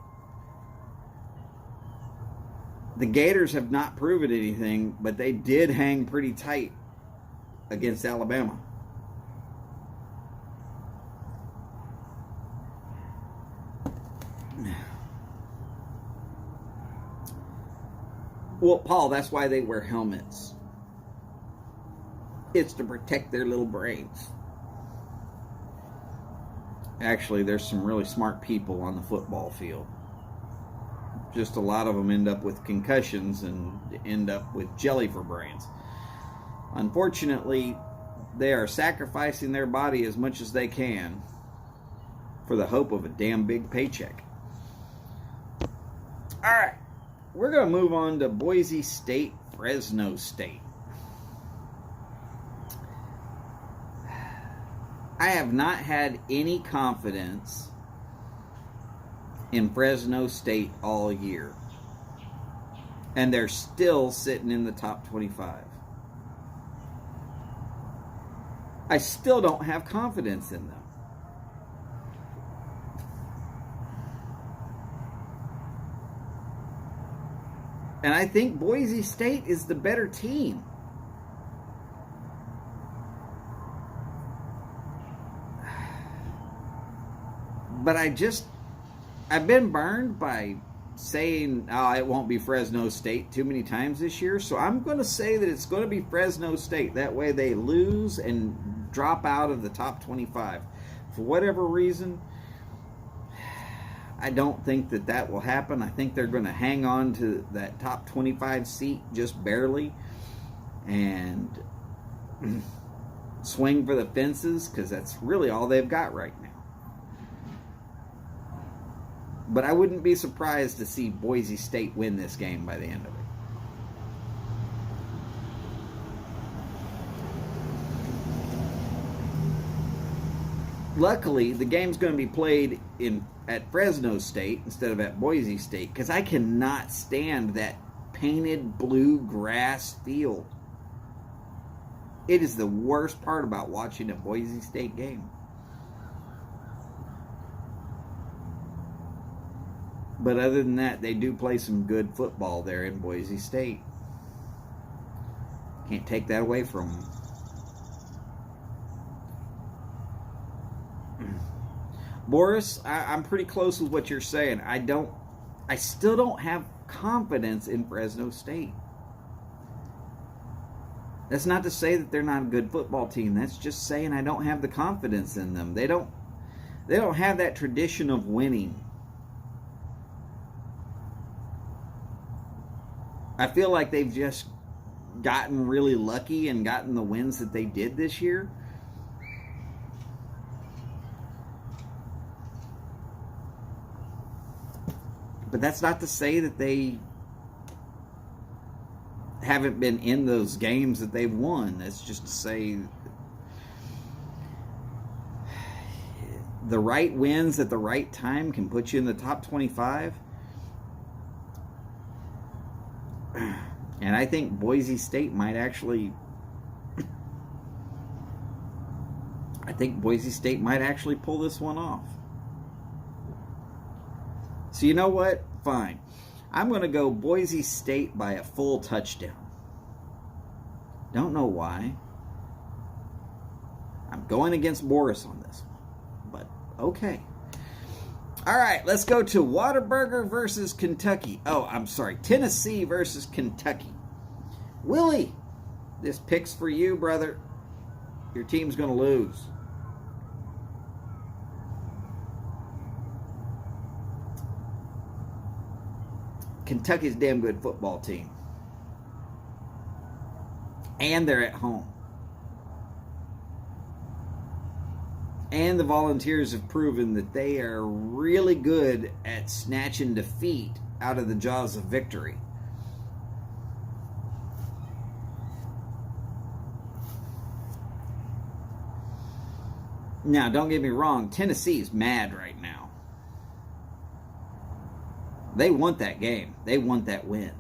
The Gators have not proven anything, but they did hang pretty tight against Alabama. Well, Paul, that's why they wear helmets. It's to protect their little brains. Actually, there's some really smart people on the football field. Just a lot of them end up with concussions and end up with jelly for brains. Unfortunately, they are sacrificing their body as much as they can for the hope of a damn big paycheck. All right, we're going to move on to Boise State, Fresno State. I have not had any confidence in Fresno State all year. And they're still sitting in the top 25. I still don't have confidence in them. And I think Boise State is the better team. But I've been burned by saying, oh, it won't be Fresno State too many times this year. So I'm going to say that it's going to be Fresno State. That way they lose and drop out of the top 25. For whatever reason, I don't think that will happen. I think they're going to hang on to that top 25 seat just barely and swing for the fences, because that's really all they've got right now. But I wouldn't be surprised to see Boise State win this game by the end of it. Luckily, the game's going to be played at Fresno State instead of at Boise State, because I cannot stand that painted blue grass field. It is the worst part about watching a Boise State game. But other than that, they do play some good football there in Boise State. Can't take that away from them. Boris, I'm pretty close with what you're saying. I still don't have confidence in Fresno State. That's not to say that they're not a good football team. That's just saying I don't have the confidence in them. They don't have that tradition of winning. I feel like they've just gotten really lucky and gotten the wins that they did this year. But that's not to say that they haven't been in those games that they've won. That's just to say the right wins at the right time can put you in the top 25. And I think Boise State might actually pull this one off. So you know what? Fine. I'm going to go Boise State by a full touchdown. Don't know why. I'm going against Boris on this one. But okay. All right, let's go to Whataburger versus Kentucky. Oh, I'm sorry. Tennessee versus Kentucky. Willie, this pick's for you, brother. Your team's going to lose. Kentucky's a damn good football team. And they're at home. And the Volunteers have proven that they are really good at snatching defeat out of the jaws of victory. Now, don't get me wrong, Tennessee's mad right now. They want that game. They want that win.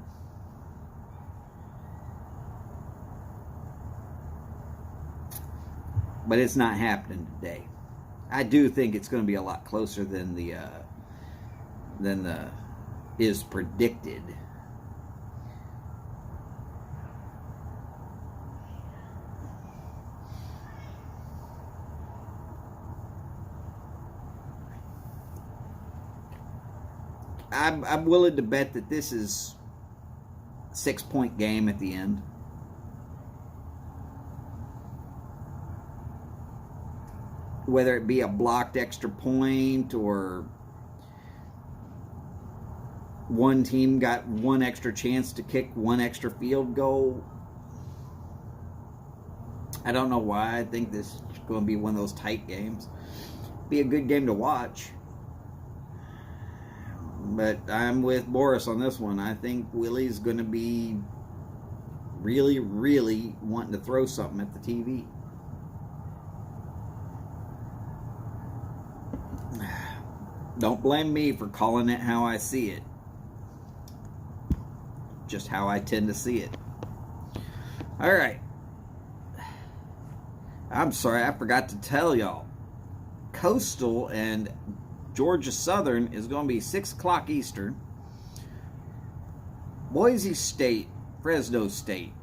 But it's not happening today. I do think it's going to be a lot closer than the than is predicted. I'm willing to bet that this is a 6-point game at the end. Whether it be a blocked extra point or one team got one extra chance to kick one extra field goal. I don't know why. I think this is going to be one of those tight games. Be a good game to watch. But I'm with Boris on this one. I think Willie's going to be really, really wanting to throw something at the TV. Don't blame me for calling it how I see it. Just how I tend to see it. All right. I'm sorry, I forgot to tell y'all. Coastal and Georgia Southern is going to be 6 o'clock Eastern. Boise State, Fresno State,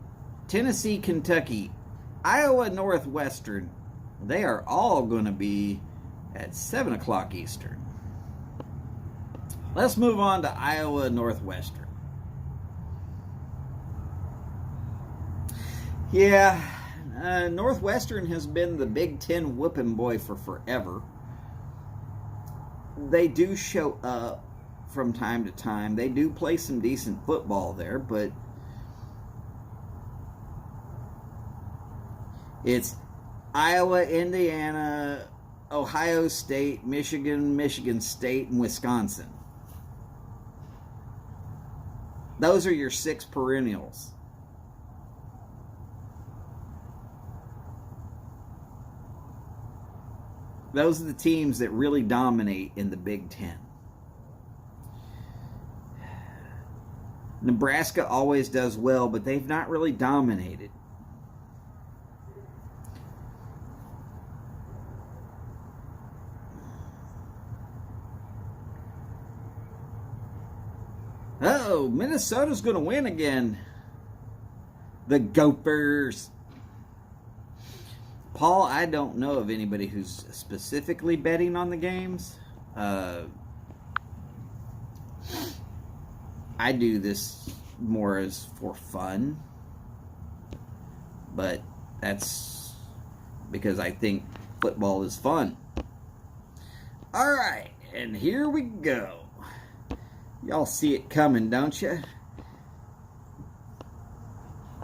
Tennessee, Kentucky, Iowa Northwestern. They are all going to be at 7 o'clock Eastern. Let's move on to Iowa Northwestern. Yeah, Northwestern has been the Big Ten whooping boy for forever. They do show up from time to time. They do play some decent football there, but it's Iowa, Indiana, Ohio State, Michigan, Michigan State, and Wisconsin. Those are your 6 perennials. Those are the teams that really dominate in the Big Ten. Nebraska always does well, but they've not really dominated. Uh-oh, Minnesota's going to win again. The Gophers. Paul, I don't know of anybody who's specifically betting on the games. I do this more as for fun. But that's because I think football is fun. All right, and here we go. Y'all see it coming, don't you?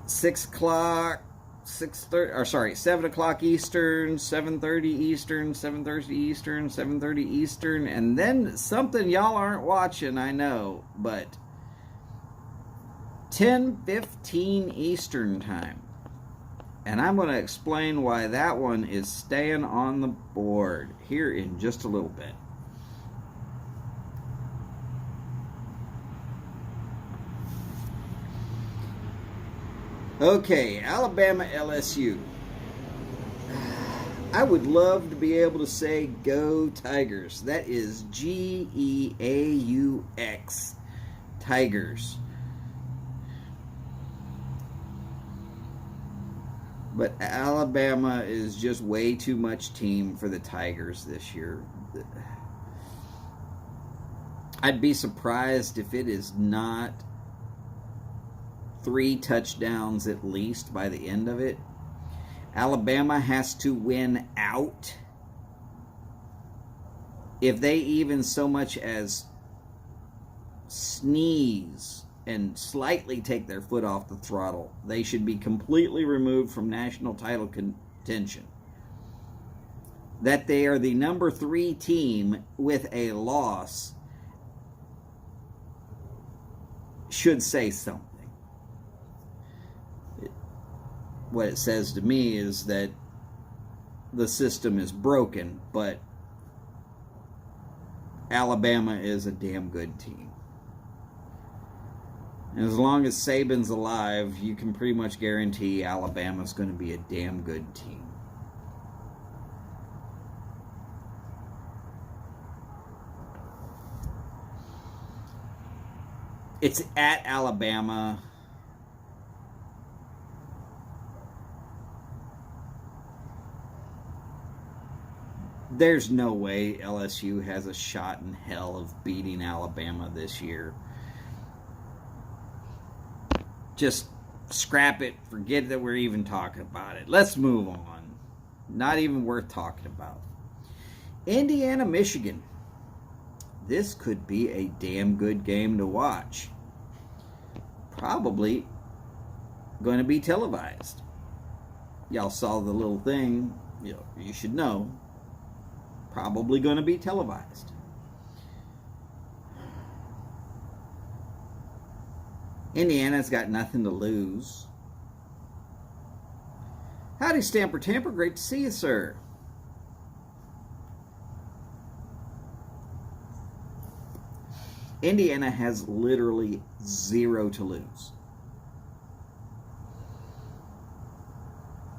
6 o'clock. 7 o'clock Eastern, 7:30 Eastern, 7:30 Eastern, 7:30 Eastern, and then something y'all aren't watching, I know, but 10:15 Eastern time. And I'm going to explain why that one is staying on the board here in just a little bit. Okay, Alabama, LSU. I would love to be able to say go Tigers. That is Geaux, Tigers. But Alabama is just way too much team for the Tigers this year. I'd be surprised if it is not 3 touchdowns at least by the end of it. Alabama has to win out. If they even so much as sneeze and slightly take their foot off the throttle, they should be completely removed from national title contention. That they are the number 3 team with a loss should say something. What it says to me is that the system is broken, but Alabama is a damn good team. And as long as Saban's alive, you can pretty much guarantee Alabama's going to be a damn good team. It's at Alabama. There's no way LSU has a shot in hell of beating Alabama this year. Just scrap it. Forget that we're even talking about it. Let's move on. Not even worth talking about. Indiana, Michigan. This could be a damn good game to watch. Probably going to be televised. Y'all saw the little thing. You should know. Probably going to be televised. Indiana's got nothing to lose. Howdy, Stamper Tamper. Great to see you, sir. Indiana has literally 0 to lose.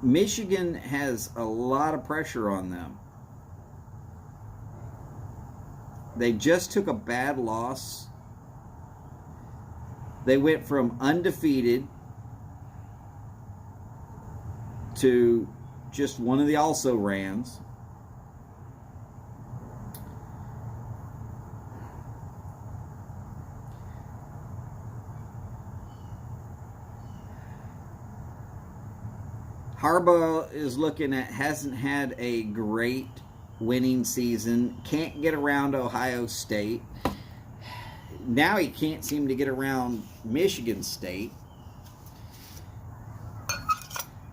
Michigan has a lot of pressure on them. They just took a bad loss. They went from undefeated to just one of the also-rans. Harbaugh is looking at, hasn't had a great winning season. Can't get around Ohio State. Now he can't seem to get around Michigan State.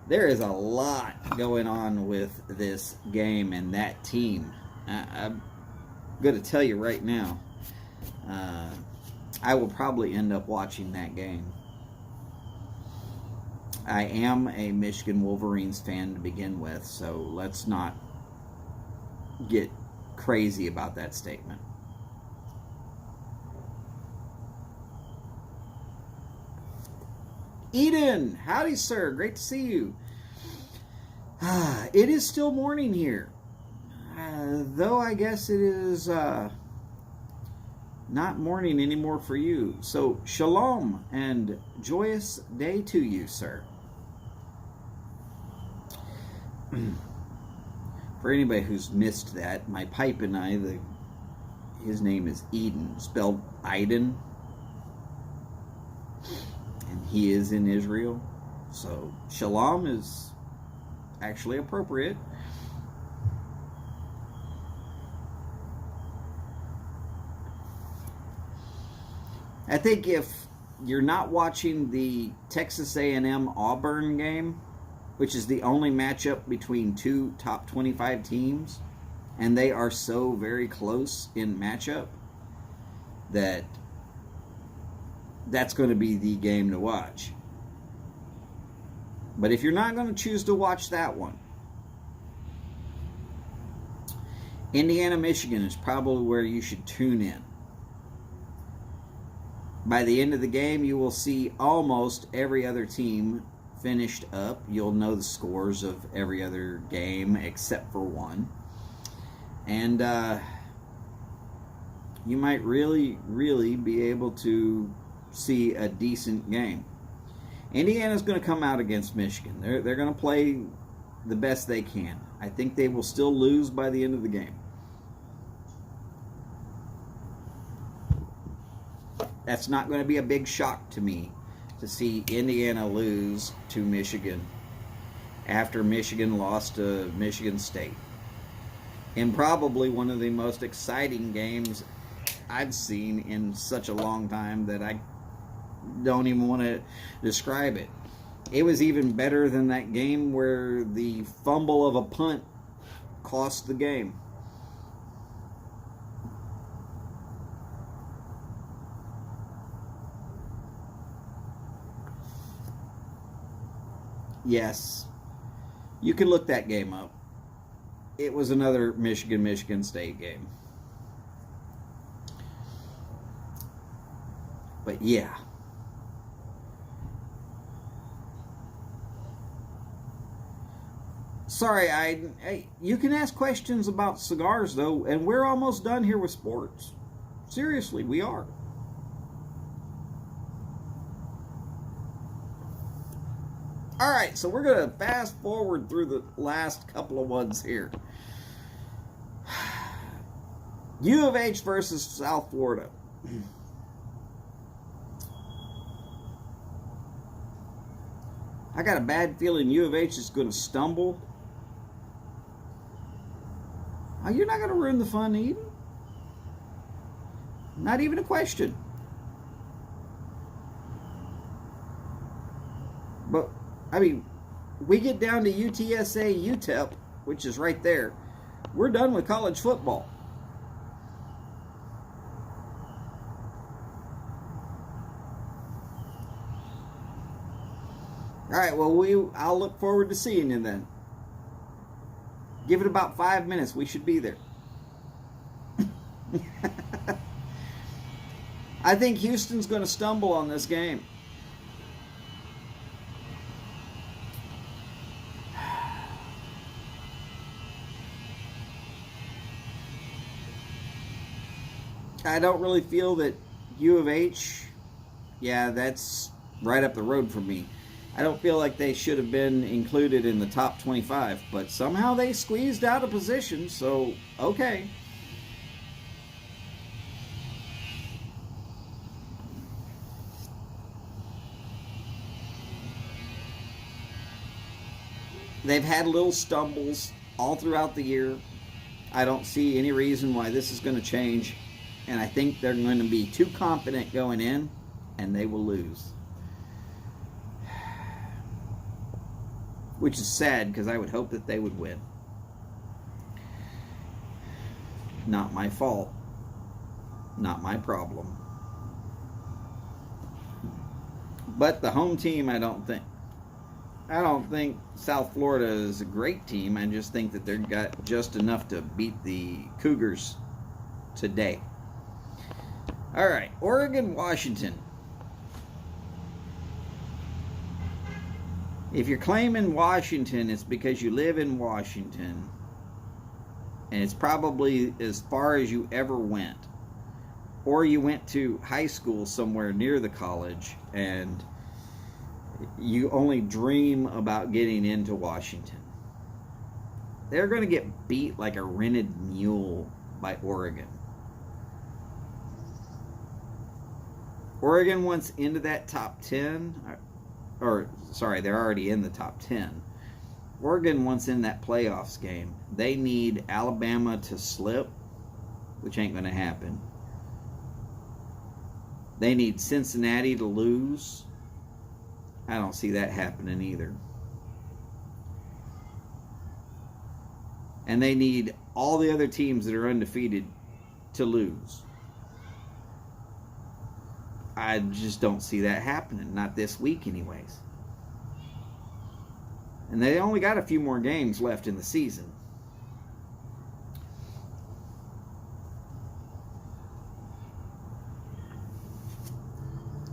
There is a lot going on with this game and that team. I'm going to tell you right now, I will probably end up watching that game. I am a Michigan Wolverines fan to begin with, so let's not get crazy about that statement. Eden, howdy, sir. Great to see you. It is still morning here, though I guess it is not morning anymore for you. So, shalom and joyous day to you, sir. For anybody who's missed that, my pipe and I, his name is Eden, spelled Iden. And he is in Israel. So, shalom is actually appropriate. I think if you're not watching the Texas A&M Auburn game, which is the only matchup between 2 top 25 teams, and they are so very close in matchup that's going to be the game to watch. But if you're not going to choose to watch that one, Indiana, Michigan is probably where you should tune in. By the end of the game, you will see almost every other team finished up. You'll know the scores of every other game except for one. And you might really, really be able to see a decent game. Indiana's going to come out against Michigan. They're going to play the best they can. I think they will still lose by the end of the game. That's not going to be a big shock to me to see Indiana lose to Michigan after Michigan lost to Michigan State. And probably one of the most exciting games I've seen in such a long time that I don't even want to describe it. It was even better than that game where the fumble of a punt cost the game. Yes, you can look that game up. It was another Michigan State game. But yeah. Sorry, you can ask questions about cigars though, and we're almost done here with sports. Seriously, we are. All right, so we're going to fast forward through the last couple of ones here. U of H versus South Florida. I got a bad feeling U of H is going to stumble. Oh, you're not going to ruin the fun, Eden. Not even a question. But, I mean, we get down to UTSA, UTEP, which is right there. We're done with college football. All right, well, I'll look forward to seeing you then. Give it about 5 minutes. We should be there. I think Houston's going to stumble on this game. I don't really feel that U of H, yeah, that's right up the road for me. I don't feel like they should have been included in the top 25, but somehow they squeezed out a position, so okay. They've had little stumbles all throughout the year. I don't see any reason why this is going to change, and I think they're going to be too confident going in, and they will lose. Which is sad, because I would hope that they would win. Not my fault. Not my problem. But the home team, I don't think South Florida is a great team. I just think that they've got just enough to beat the Cougars today. All right, Oregon, Washington. If you're claiming Washington, it's because you live in Washington, and it's probably as far as you ever went. Or you went to high school somewhere near the college, and you only dream about getting into Washington. They're going to get beat like a rented mule by Oregon. Oregon wants into that top 10, or sorry, they're already in the top 10. Oregon wants in that playoffs game. They need Alabama to slip, which ain't going to happen. They need Cincinnati to lose. I don't see that happening either. And they need all the other teams that are undefeated to lose. I just don't see that happening. Not this week anyways. And they only got a few more games left in the season.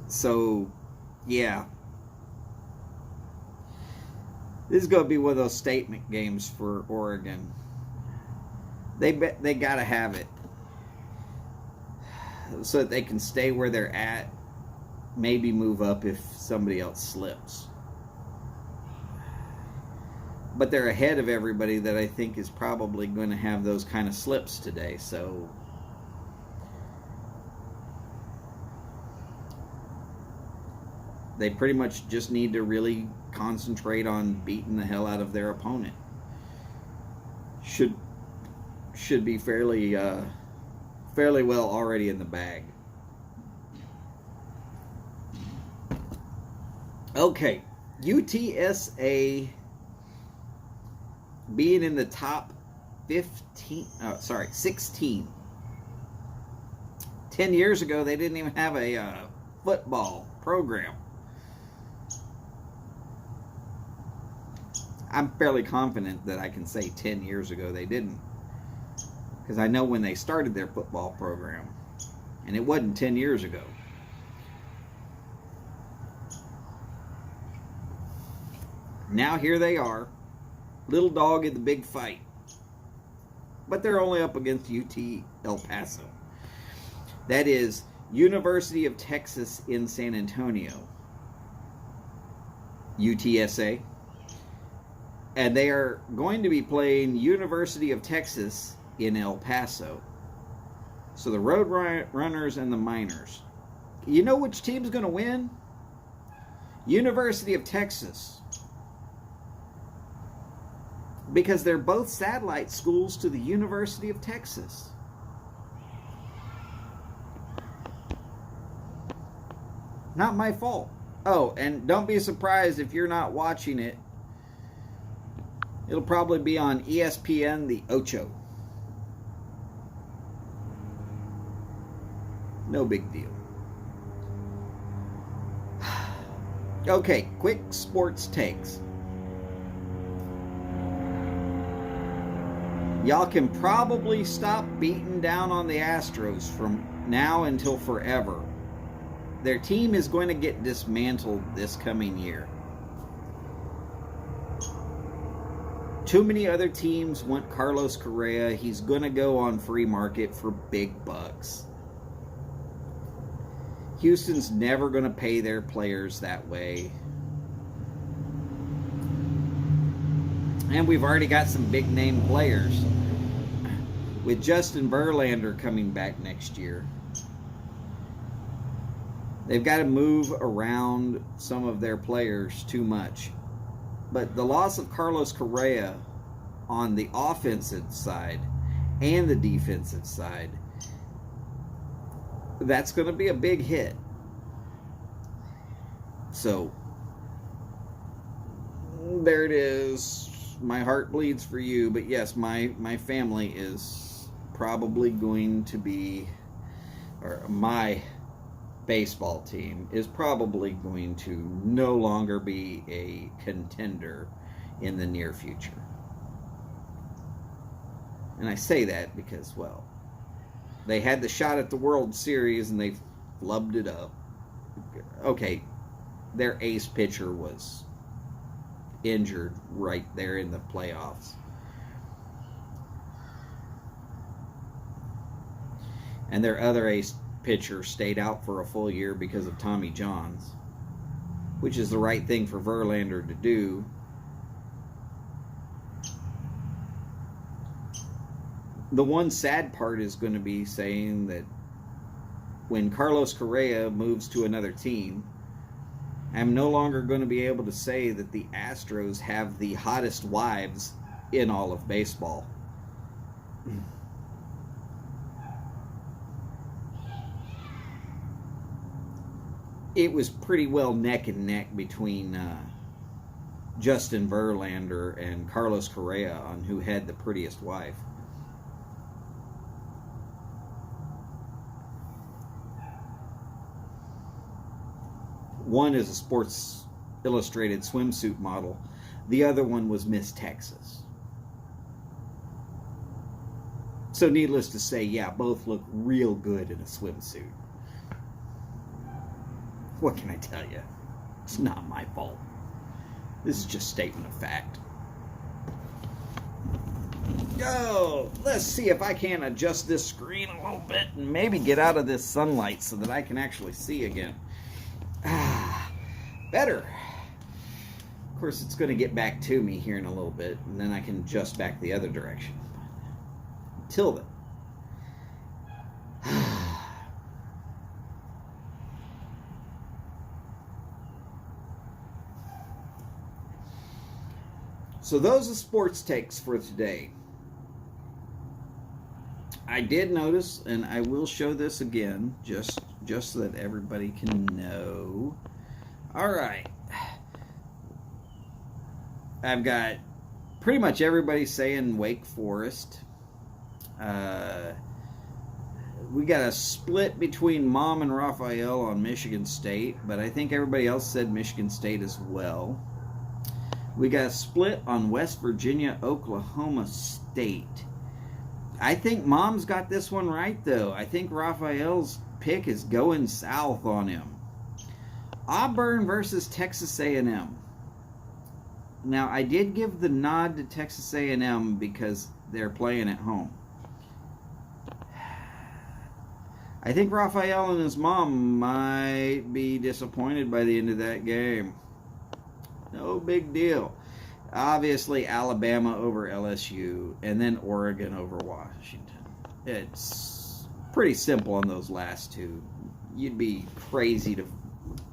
So, yeah. This is going to be one of those statement games for Oregon. They got to have it so that they can stay where they're at, maybe move up if somebody else slips. But they're ahead of everybody that I think is probably going to have those kind of slips today. So they pretty much just need to really concentrate on beating the hell out of their opponent. Should be fairly well already in the bag. Okay, UTSA being in the top 16. 10 years ago, they didn't even have a football program. I'm fairly confident that I can say 10 years ago they didn't. Because I know when they started their football program. And it wasn't 10 years ago. Now here they are. Little dog in the big fight. But they're only up against UT El Paso. That is University of Texas in San Antonio. UTSA. And they are going to be playing University of Texas in El Paso. So the Road Runners and the Miners. You know which team's going to win? University of Texas. Because they're both satellite schools to the University of Texas. Not my fault. Oh, and don't be surprised if you're not watching it. It'll probably be on ESPN, the Ocho. No big deal. Okay, quick sports takes. Y'all can probably stop beating down on the Astros from now until forever. Their team is going to get dismantled this coming year. Too many other teams want Carlos Correa. He's going to go on free market for big bucks. Houston's never going to pay their players that way. And we've already got some big name players. With Justin Verlander coming back next year. They've got to move around some of their players too much. But the loss of Carlos Correa on the offensive side and the defensive side, that's going to be a big hit. So, there it is. My heart bleeds for you. But yes, my family is probably going to be, or my baseball team is probably going to no longer be a contender in the near future. And I say that because, well, they had the shot at the World Series and they flubbed it up. Okay, their ace pitcher was injured right there in the playoffs. And their other ace pitcher stayed out for a full year because of Tommy Johns, which is the right thing for Verlander to do. The one sad part is going to be saying that when Carlos Correa moves to another team, I'm no longer going to be able to say that the Astros have the hottest wives in all of baseball. It was pretty well neck and neck between Justin Verlander and Carlos Correa on who had the prettiest wife. One is a Sports Illustrated swimsuit model. The other one was Miss Texas. So needless to say, yeah, both look real good in a swimsuit. What can I tell you? It's not my fault. This is just statement of fact. Yo, let's see if I can adjust this screen a little bit and maybe get out of this sunlight so that I can actually see again. Better. Of course, it's going to get back to me here in a little bit, and then I can adjust back the other direction. Until then. So those are sports takes for today. I did notice, and I will show this again, just so that everybody can know. All right. I've got pretty much everybody saying Wake Forest. We got a split between Mom and Rafael on Michigan State, but I think everybody else said Michigan State as well. We got a split on West Virginia, Oklahoma State. I think Mom's got this one right, though. I think Rafael's pick is going south on him. Auburn versus Texas A&M. Now, I did give the nod to Texas A&M because they're playing at home. I think Rafael and his mom might be disappointed by the end of that game. No big deal. Obviously, Alabama over LSU, and then Oregon over Washington. It's pretty simple on those last two. You'd be crazy to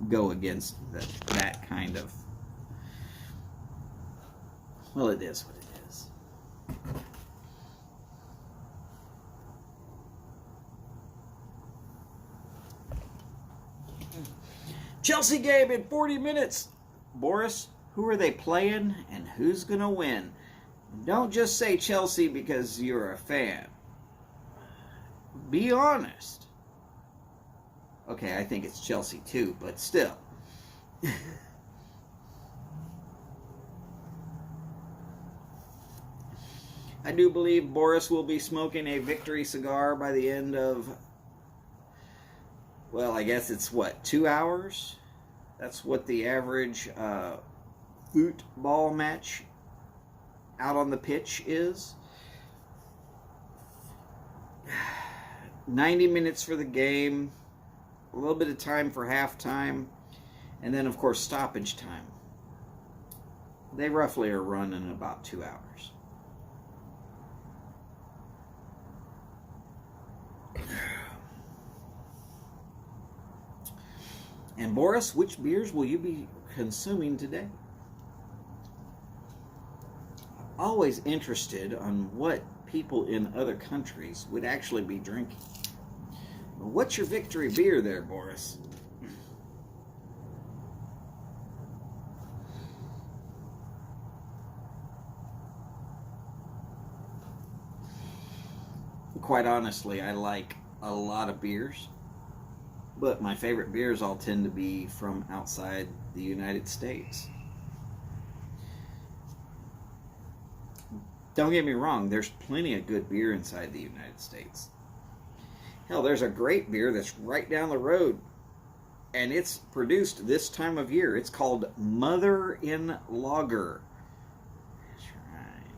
go against that kind of... Well, it is what it is. Chelsea game in 40 minutes. Boris, who are they playing and who's going to win? Don't just say Chelsea because you're a fan. Be honest. Okay, I think it's Chelsea too, but still. I do believe Boris will be smoking a victory cigar by the end of, well, I guess it's what, 2 hours? That's what the average football match out on the pitch is. 90 minutes for the game, a little bit of time for halftime, and then, of course, stoppage time. They roughly are running about 2 hours. And Boris, which beers will you be consuming today? Always interested on what people in other countries would actually be drinking. What's your victory beer there, Boris? Quite honestly, I like a lot of beers, but my favorite beers all tend to be from outside the United States. Don't get me wrong, there's plenty of good beer inside the United States. Hell, there's a great beer that's right down the road, and it's produced this time of year. It's called Mother in Lager. That's right.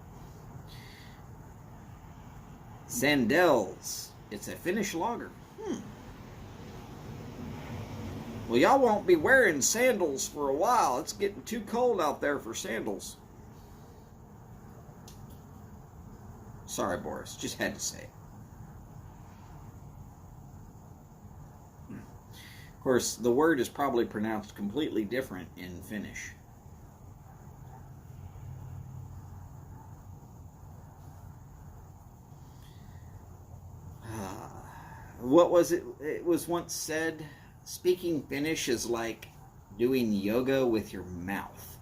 Sandels. It's a Finnish lager. Well, y'all won't be wearing sandals for a while. It's getting too cold out there for sandals. Sorry, Boris. Just had to say it. Of course, the word is probably pronounced completely different in Finnish. What was it? It was once said, speaking Finnish is like doing yoga with your mouth.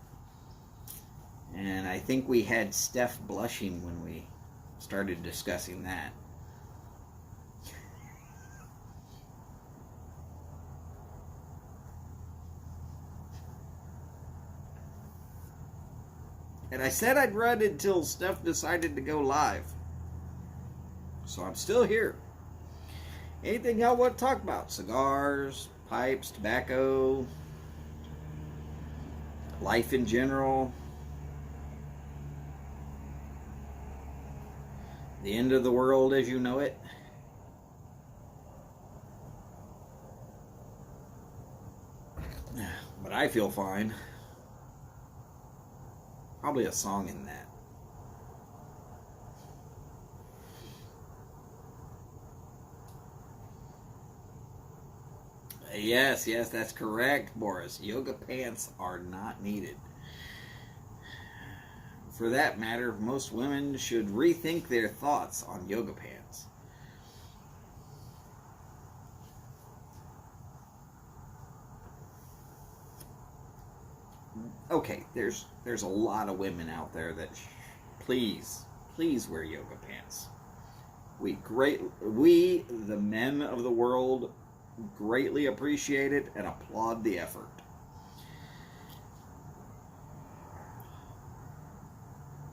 And I think we had Steph blushing when we started discussing that. And I said I'd run until Steph decided to go live. So I'm still here. Anything y'all want to talk about? Cigars, pipes, tobacco, life in general, the end of the world as you know it. But I feel fine. Probably a song in that. Yes, that's correct, Boris. Yoga pants are not needed. For that matter, most women should rethink their thoughts on yoga pants. Okay, there's a lot of women out there that please wear yoga pants. We, the men of the world, greatly appreciate it and applaud the effort.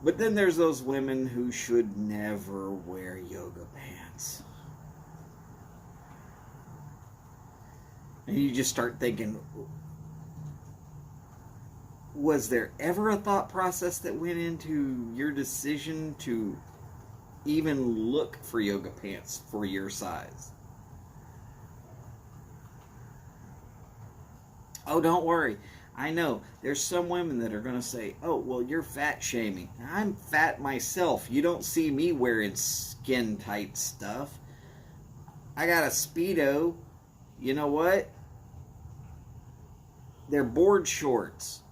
But then there's those women who should never wear yoga pants. And you just start thinking, was there ever a thought process that went into your decision to even look for yoga pants for your size? Oh, don't worry. I know there's some women that are going to say, oh, well, you're fat shaming. I'm fat myself. You don't see me wearing skin tight stuff. I got a Speedo. You know what? They're board shorts.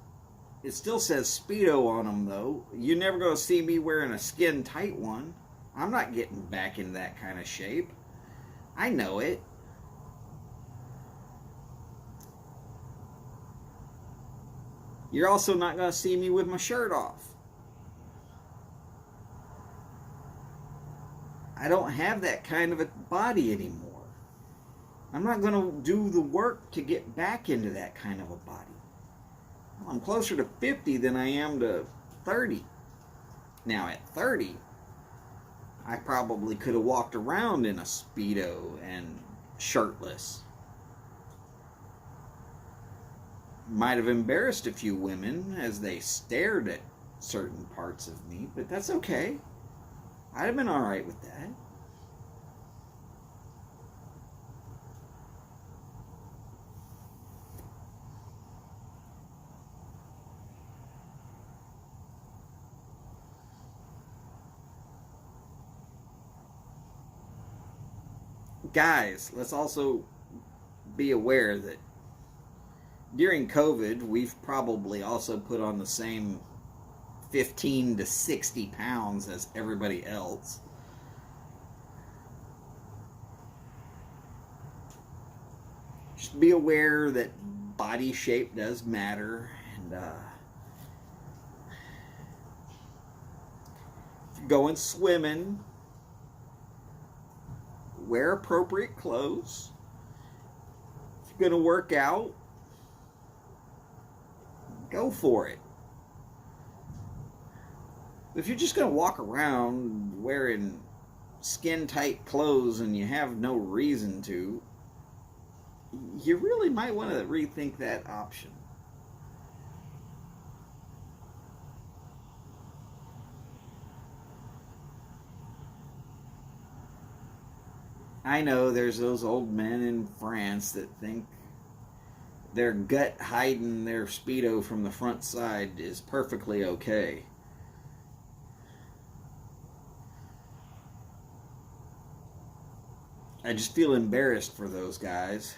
It still says Speedo on them, though. You're never going to see me wearing a skin tight one. I'm not getting back in that kind of shape. I know it. You're also not going to see me with my shirt off. I don't have that kind of a body anymore. I'm not going to do the work to get back into that kind of a body. Well, I'm closer to 50 than I am to 30. Now at 30, I probably could have walked around in a Speedo and shirtless. Might have embarrassed a few women as they stared at certain parts of me, but that's okay. I'd have been all right with that. Guys, let's also be aware that during COVID, we've probably also put on the same 15 to 60 pounds as everybody else. Just be aware that body shape does matter, and if you're going swimming, wear appropriate clothes. If you're going to work out, go for it. If you're just going to walk around wearing skin-tight clothes and you have no reason to, you really might want to rethink that option. I know there's those old men in France that think their gut hiding their Speedo from the front side is perfectly okay. I just feel embarrassed for those guys.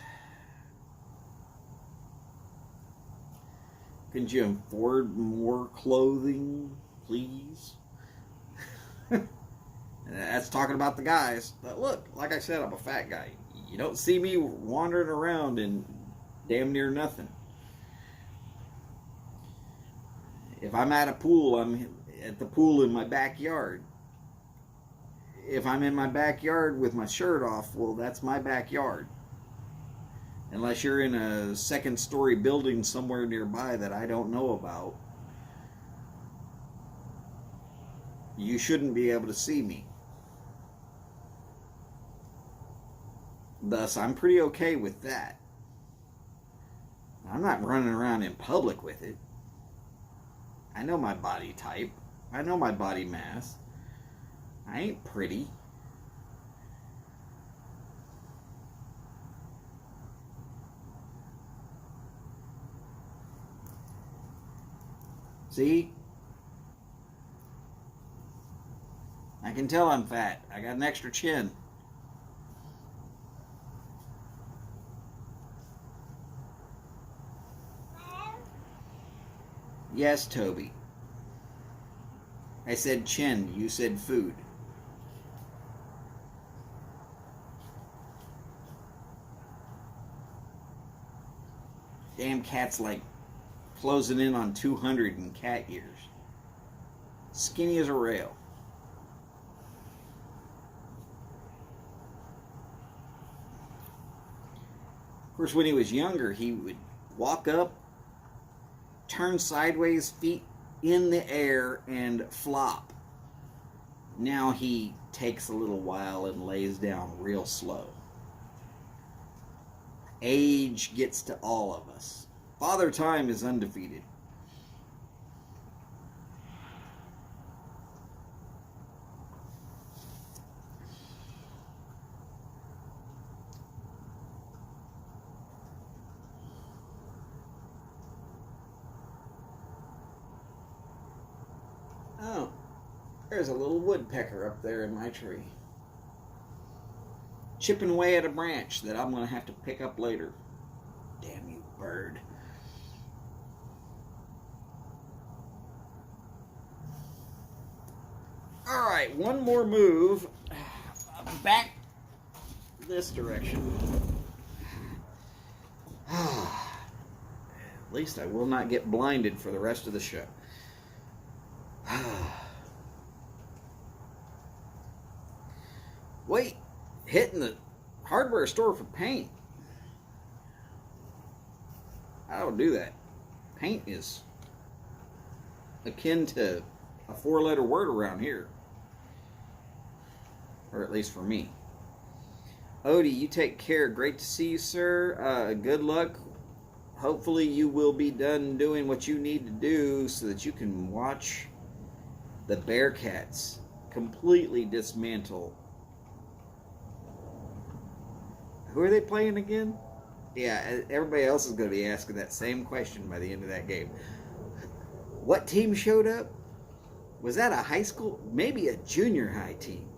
Couldn't you afford more clothing, please? That's talking about the guys. But look, like I said, I'm a fat guy. You don't see me wandering around in damn near nothing. If I'm at a pool, I'm at the pool in my backyard. If I'm in my backyard with my shirt off, well, that's my backyard. Unless you're in a second-story building somewhere nearby that I don't know about, you shouldn't be able to see me. Thus, I'm pretty okay with that. I'm not running around in public with it. I know my body type. I know my body mass. I ain't pretty. See? I can tell I'm fat. I got an extra chin. Yes, Toby. I said chin. You said food. Damn cat's like closing in on 200 in cat years. Skinny as a rail. Of course, when he was younger, he would walk up, turn sideways, feet in the air, and flop. Now he takes a little while and lays down real slow. Age gets to all of us. Father Time is undefeated. There's a little woodpecker up there in my tree, chipping away at a branch that I'm going to have to pick up later. Damn you, bird. All right, one more move back this direction. At least I will not get blinded for the rest of the show. Wait, hitting the hardware store for paint. I don't do that. Paint is akin to a 4-letter word around here. Or at least for me. Odie, you take care. Great to see you, sir. Good luck. Hopefully you will be done doing what you need to do so that you can watch the Bearcats completely dismantle. Who are they playing again? Yeah, everybody else is going to be asking that same question by the end of that game. What team showed up? Was that a high school? Maybe a junior high team.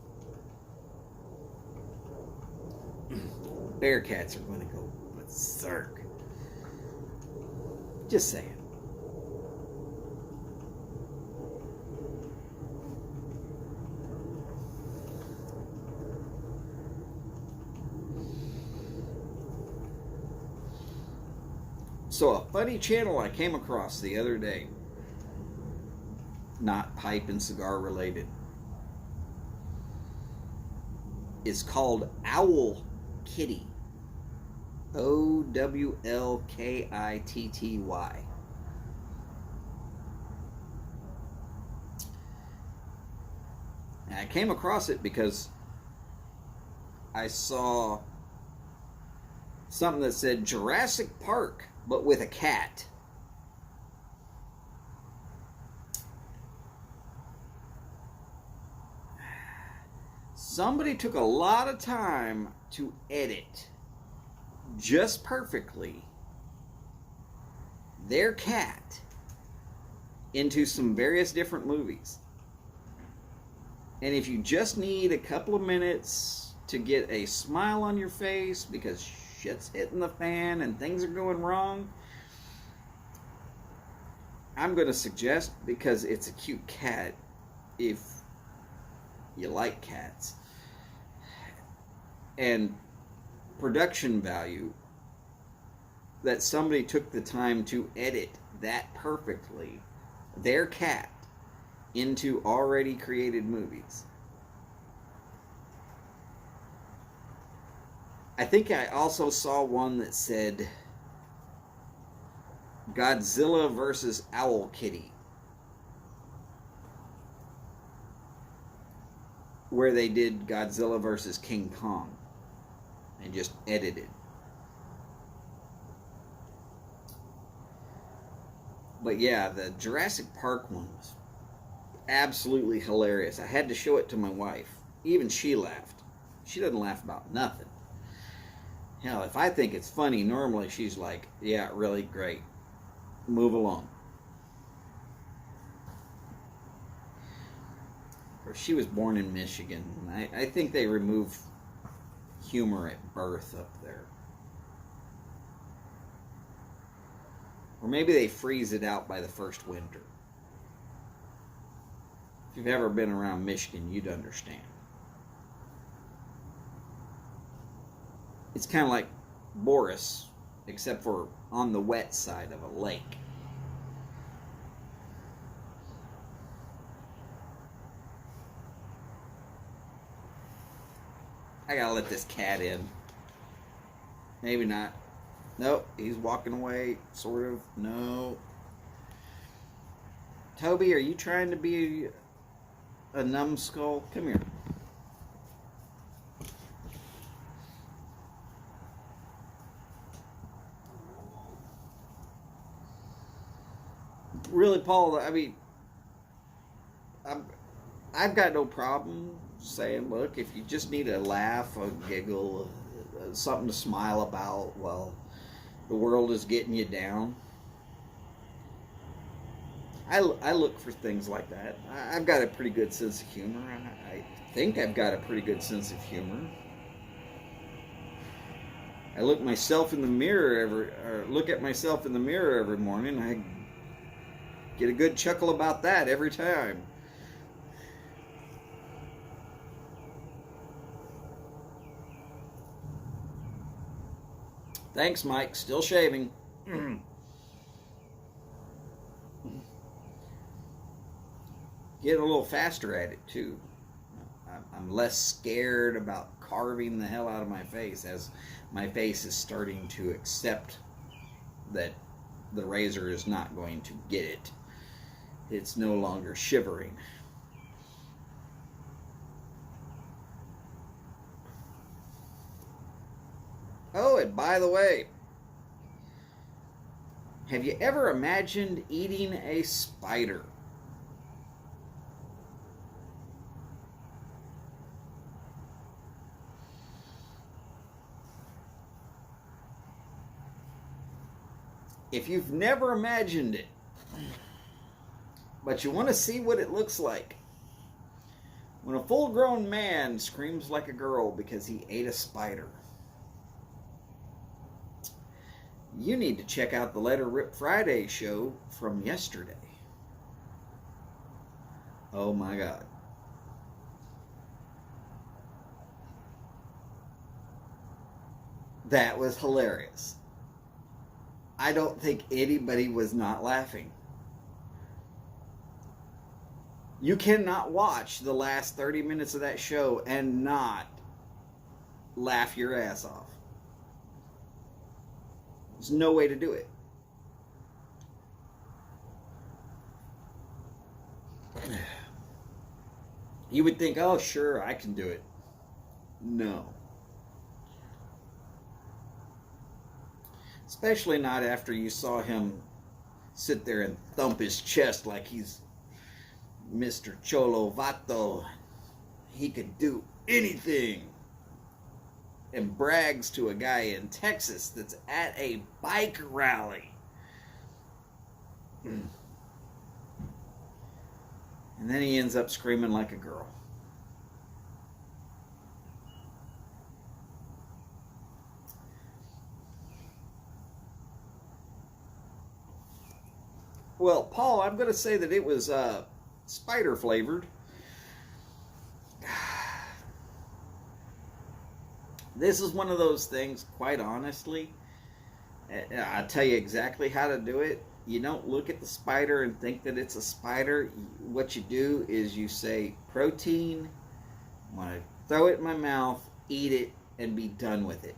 Bearcats are going to go berserk. Just saying. So a funny channel I came across the other day, not pipe and cigar related, is called Owl Kitty. Owlkitty. And I came across it because I saw something that said Jurassic Park, but with a cat. Somebody took a lot of time to edit just perfectly their cat into some various different movies. And if you just need a couple of minutes to get a smile on your face because shit's hitting the fan and things are going wrong, I'm going to suggest, because it's a cute cat, if you like cats, and production value, that somebody took the time to edit that perfectly, their cat, into already created movies. I think I also saw one that said Godzilla versus Owl Kitty, where they did Godzilla versus King Kong and just edited. But yeah, the Jurassic Park one was absolutely hilarious. I had to show it to my wife. Even she laughed. She doesn't laugh about nothing. Hell, if I think it's funny, normally she's like, yeah, really great. Move along. Or she was born in Michigan. I think they remove humor at birth up there. Or maybe they freeze it out by the first winter. If you've ever been around Michigan, you'd understand. It's kind of like Boris, except for on the wet side of a lake. I gotta let this cat in. Maybe not. Nope, he's walking away, sort of. No. Toby, are you trying to be a numbskull? Come here. Really, Paul, I mean, I've got no problem saying, look, if you just need a laugh, a giggle, something to smile about while the world is getting you down, I look for things like that. I've got a pretty good sense of humor. I think I've got a pretty good sense of humor. I look myself in the mirror look at myself in the mirror every morning. I get a good chuckle about that every time. Thanks, Mike. Still shaving. Getting a little faster at it too. I'm less scared about carving the hell out of my face as my face is starting to accept that the razor is not going to get it. It's no longer shivering. Oh, and by the way, have you ever imagined eating a spider? If you've never imagined it, but you want to see what it looks like, when a full-grown man screams like a girl because he ate a spider, you need to check out the Let Her Rip Friday show from yesterday. Oh my God. That was hilarious. I don't think anybody was not laughing. You cannot watch the last 30 minutes of that show and not laugh your ass off. There's no way to do it. You would think, oh, sure, I can do it. No. Especially not after you saw him sit there and thump his chest like he's Mr. Cholo Vato. He could do anything. And brags to a guy in Texas that's at a bike rally. And then he ends up screaming like a girl. Well, Paul, I'm going to say that it was spider flavored. This is one of those things, quite honestly. I'll tell you exactly how to do it. You don't look at the spider and think that it's a spider. What you do is you say, protein, I'm going to throw it in my mouth, eat it, and be done with it.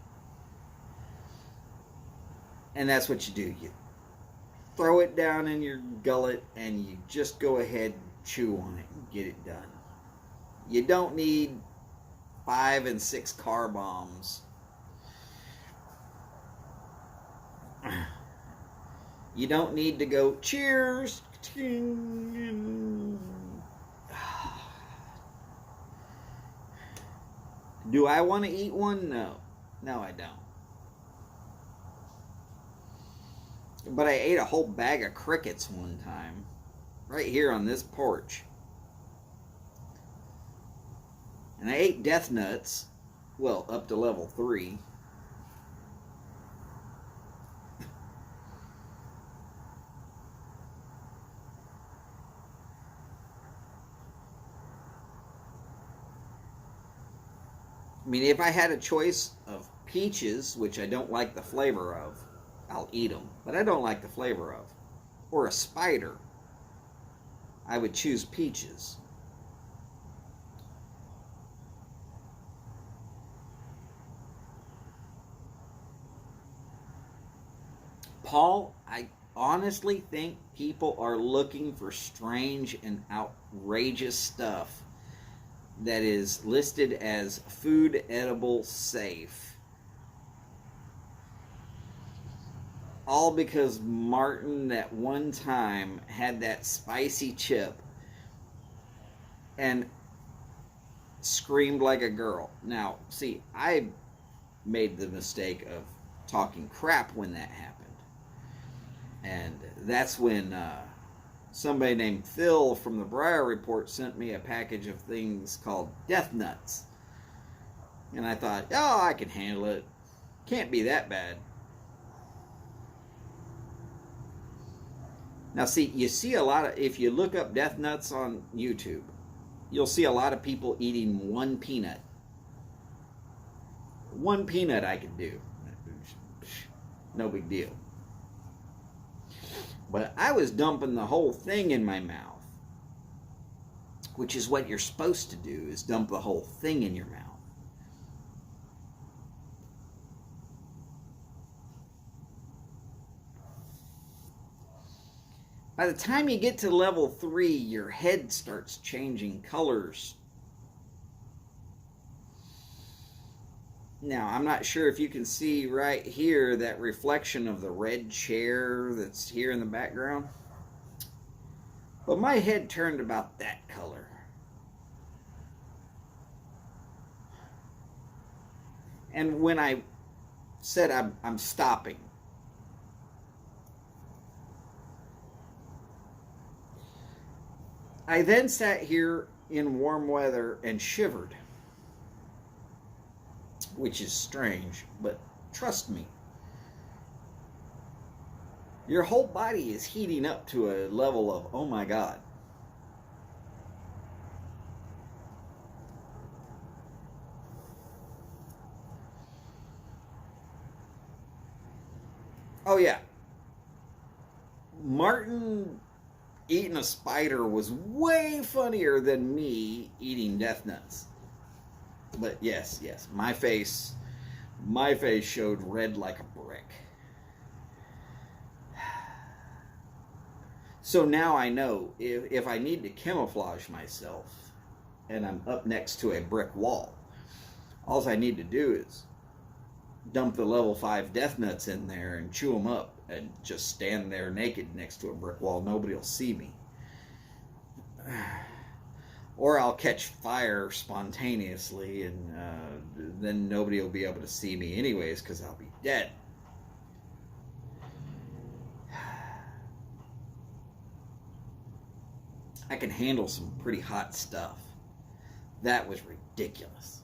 And that's what you do. You throw it down in your gullet and you just go ahead and chew on it and get it done. You don't need 5 and 6 car bombs. You don't need to go, cheers. Do I want to eat one? No. No, I don't. But I ate a whole bag of crickets one time. Right here on this porch. And I ate death nuts. Well, up to level 3. I mean, if I had a choice of peaches, which I don't like the flavor of, I'll eat them, but I don't like the flavor of, or a spider, I would choose peaches. Paul, I honestly think people are looking for strange and outrageous stuff that is listed as food edible safe. All because Martin at one time had that spicy chip and screamed like a girl. Now, see, I made the mistake of talking crap when that happened. And that's when somebody named Phil from the Briar Report sent me a package of things called Death Nuts. And I thought, oh, I can handle it. Can't be that bad. Now, see, you see a lot of, if you look up Death Nuts on YouTube, you'll see a lot of people eating one peanut. One peanut I could do. No big deal. But I was dumping the whole thing in my mouth, which is what you're supposed to do, is dump the whole thing in your mouth. By the time you get to level 3, your head starts changing colors. Now, I'm not sure if you can see right here that reflection of the red chair that's here in the background. But my head turned about that color. And when I said I'm stopping, I then sat here in warm weather and shivered, which is strange, but trust me, your whole body is heating up to a level of, oh my God. Oh yeah, Martin eating a spider was way funnier than me eating Death Nuts. But yes, my face showed red like a brick. So now I know if I need to camouflage myself and I'm up next to a brick wall, all I need to do is dump the level 5 Death Nuts in there and chew them up and just stand there naked next to a brick wall. Nobody will see me. Or I'll catch fire spontaneously, and then nobody will be able to see me anyways because I'll be dead. I can handle some pretty hot stuff. That was ridiculous.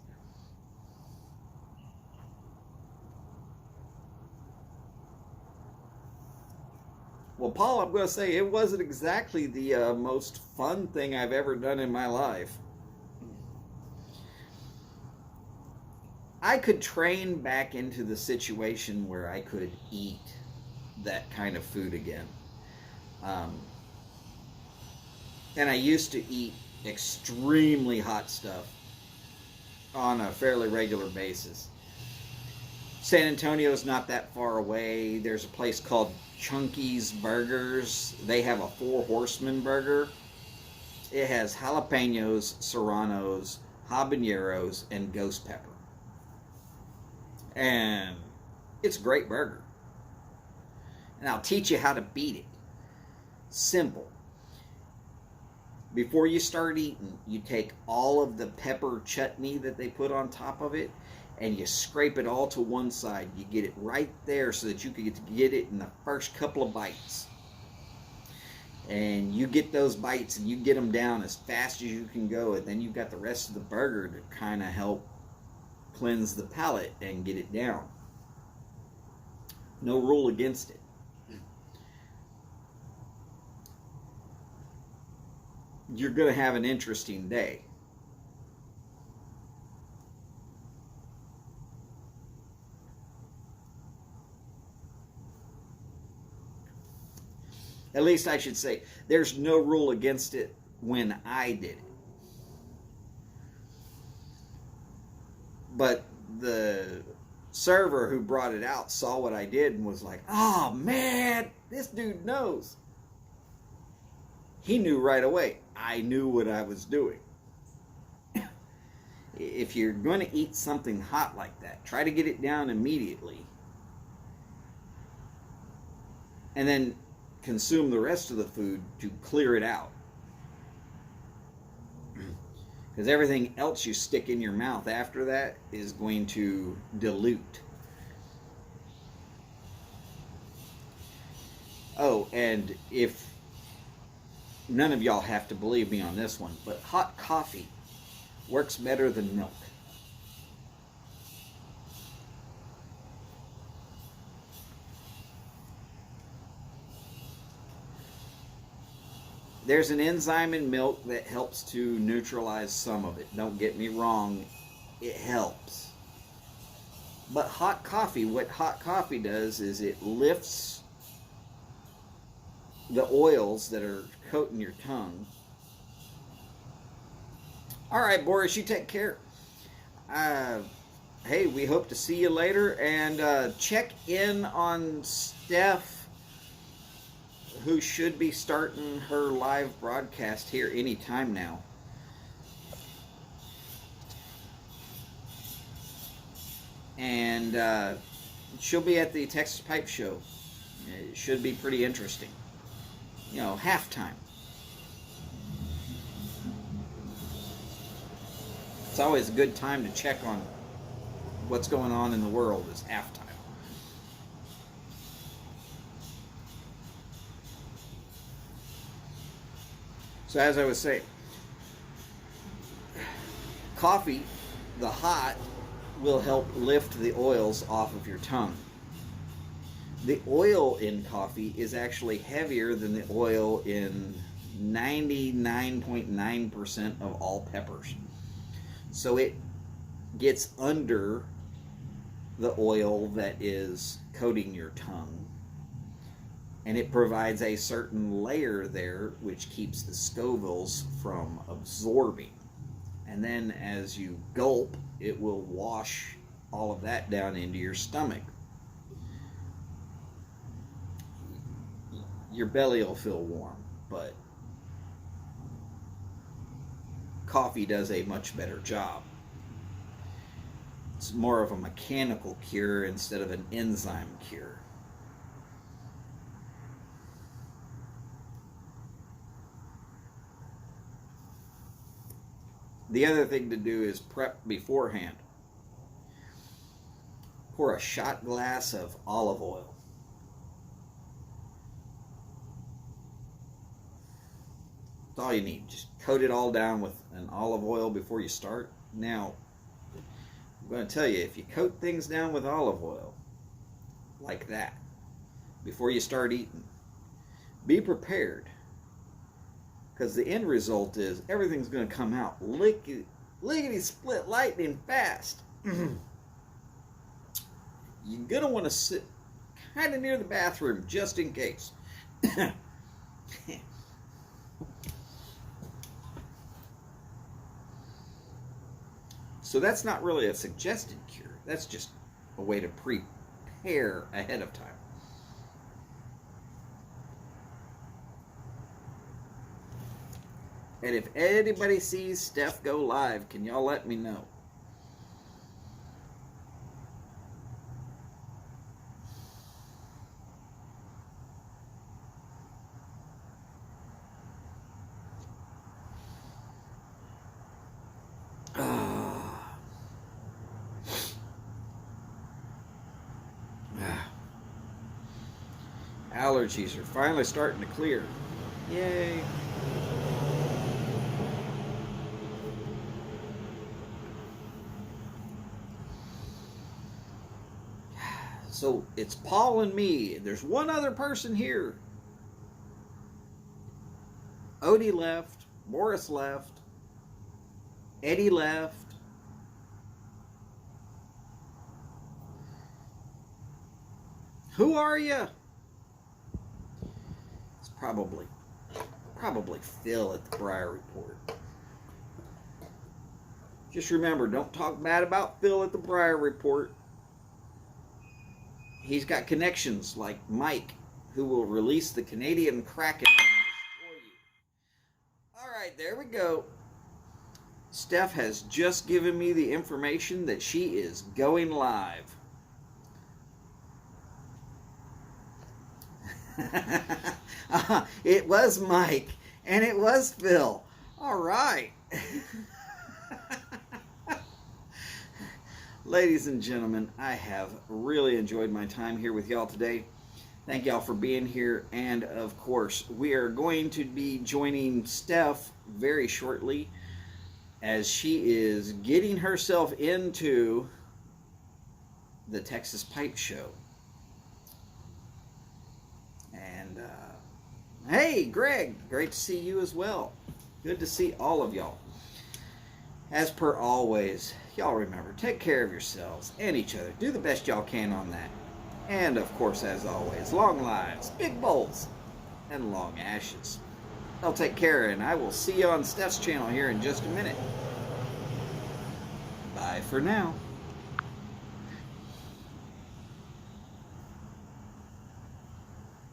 Well, Paul, I'm going to say it wasn't exactly the most fun thing I've ever done in my life. I could train back into the situation where I could eat that kind of food again. And I used to eat extremely hot stuff on a fairly regular basis. San Antonio's not that far away. There's a place called Chunky's Burgers. They have a 4 Horsemen burger. It has jalapenos, serranos, habaneros, and ghost pepper. And it's a great burger. And I'll teach you how to beat it. Simple. Before you start eating, you take all of the pepper chutney that they put on top of it, and you scrape it all to one side. You get it right there so that you can get it in the first couple of bites. And you get those bites and you get them down as fast as you can go, and then you've got the rest of the burger to kind of help cleanse the palate and get it down. No rule against it. You're going to have an interesting day. At least I should say, there's no rule against it when I did it. But the server who brought it out saw what I did and was like, oh man, this dude knows. He knew right away. I knew what I was doing. If you're going to eat something hot like that, try to get it down immediately. And then consume the rest of the food to clear it out. Because everything else you stick in your mouth after that is going to dilute. Oh, and if none of y'all have to believe me on this one, but hot coffee works better than milk. There's an enzyme in milk that helps to neutralize some of it. Don't get me wrong, it helps. But hot coffee, what hot coffee does is it lifts the oils that are coating your tongue. All right, Boris, you take care. Hey, we hope to see you later. And check in on Steph, who should be starting her live broadcast here anytime now. And she'll be at the Texas Pipe Show. It should be pretty interesting. You know, halftime. It's always a good time to check on what's going on in the world is halftime. So as I was saying, coffee, the hot, will help lift the oils off of your tongue. The oil in coffee is actually heavier than the oil in 99.9% of all peppers. So it gets under the oil that is coating your tongue. And it provides a certain layer there which keeps the Scovilles from absorbing. And then as you gulp, it will wash all of that down into your stomach. Your belly will feel warm, but coffee does a much better job. It's more of a mechanical cure instead of an enzyme cure. The other thing to do is prep beforehand. Pour a shot glass of olive oil. That's all you need. Just coat it all down with an olive oil before you start. Now, I'm going to tell you, if you coat things down with olive oil, like that, before you start eating, be prepared. Because the end result is everything's going to come out lickety split lightning fast. You're going to want to sit kind of near the bathroom just in case. So that's not really a suggested cure. That's just a way to prepare ahead of time. And if anybody sees Steph go live, can y'all let me know? Allergies are finally starting to clear. Yay. So it's Paul and me. There's one other person here. Odie left. Morris left. Eddie left. Who are you? It's probably Phil at the Briar Report. Just remember, don't talk bad about Phil at the Briar Report. He's got connections like Mike, who will release the Canadian Kraken and destroy you. All right, there we go. Steph has just given me the information that she is going live. It was Mike, and it was Phil. All right. Ladies and gentlemen, I have really enjoyed my time here with y'all today. Thank y'all for being here. And of course, we are going to be joining Steph very shortly as she is getting herself into the Texas Pipe Show. And hey, Greg, great to see you as well. Good to see all of y'all. As per always, y'all remember, take care of yourselves and each other. Do the best y'all can on that. And of course, as always, long lives, big bowls, and long ashes. I'll take care, and I will see you on Steph's channel here in just a minute. Bye for now.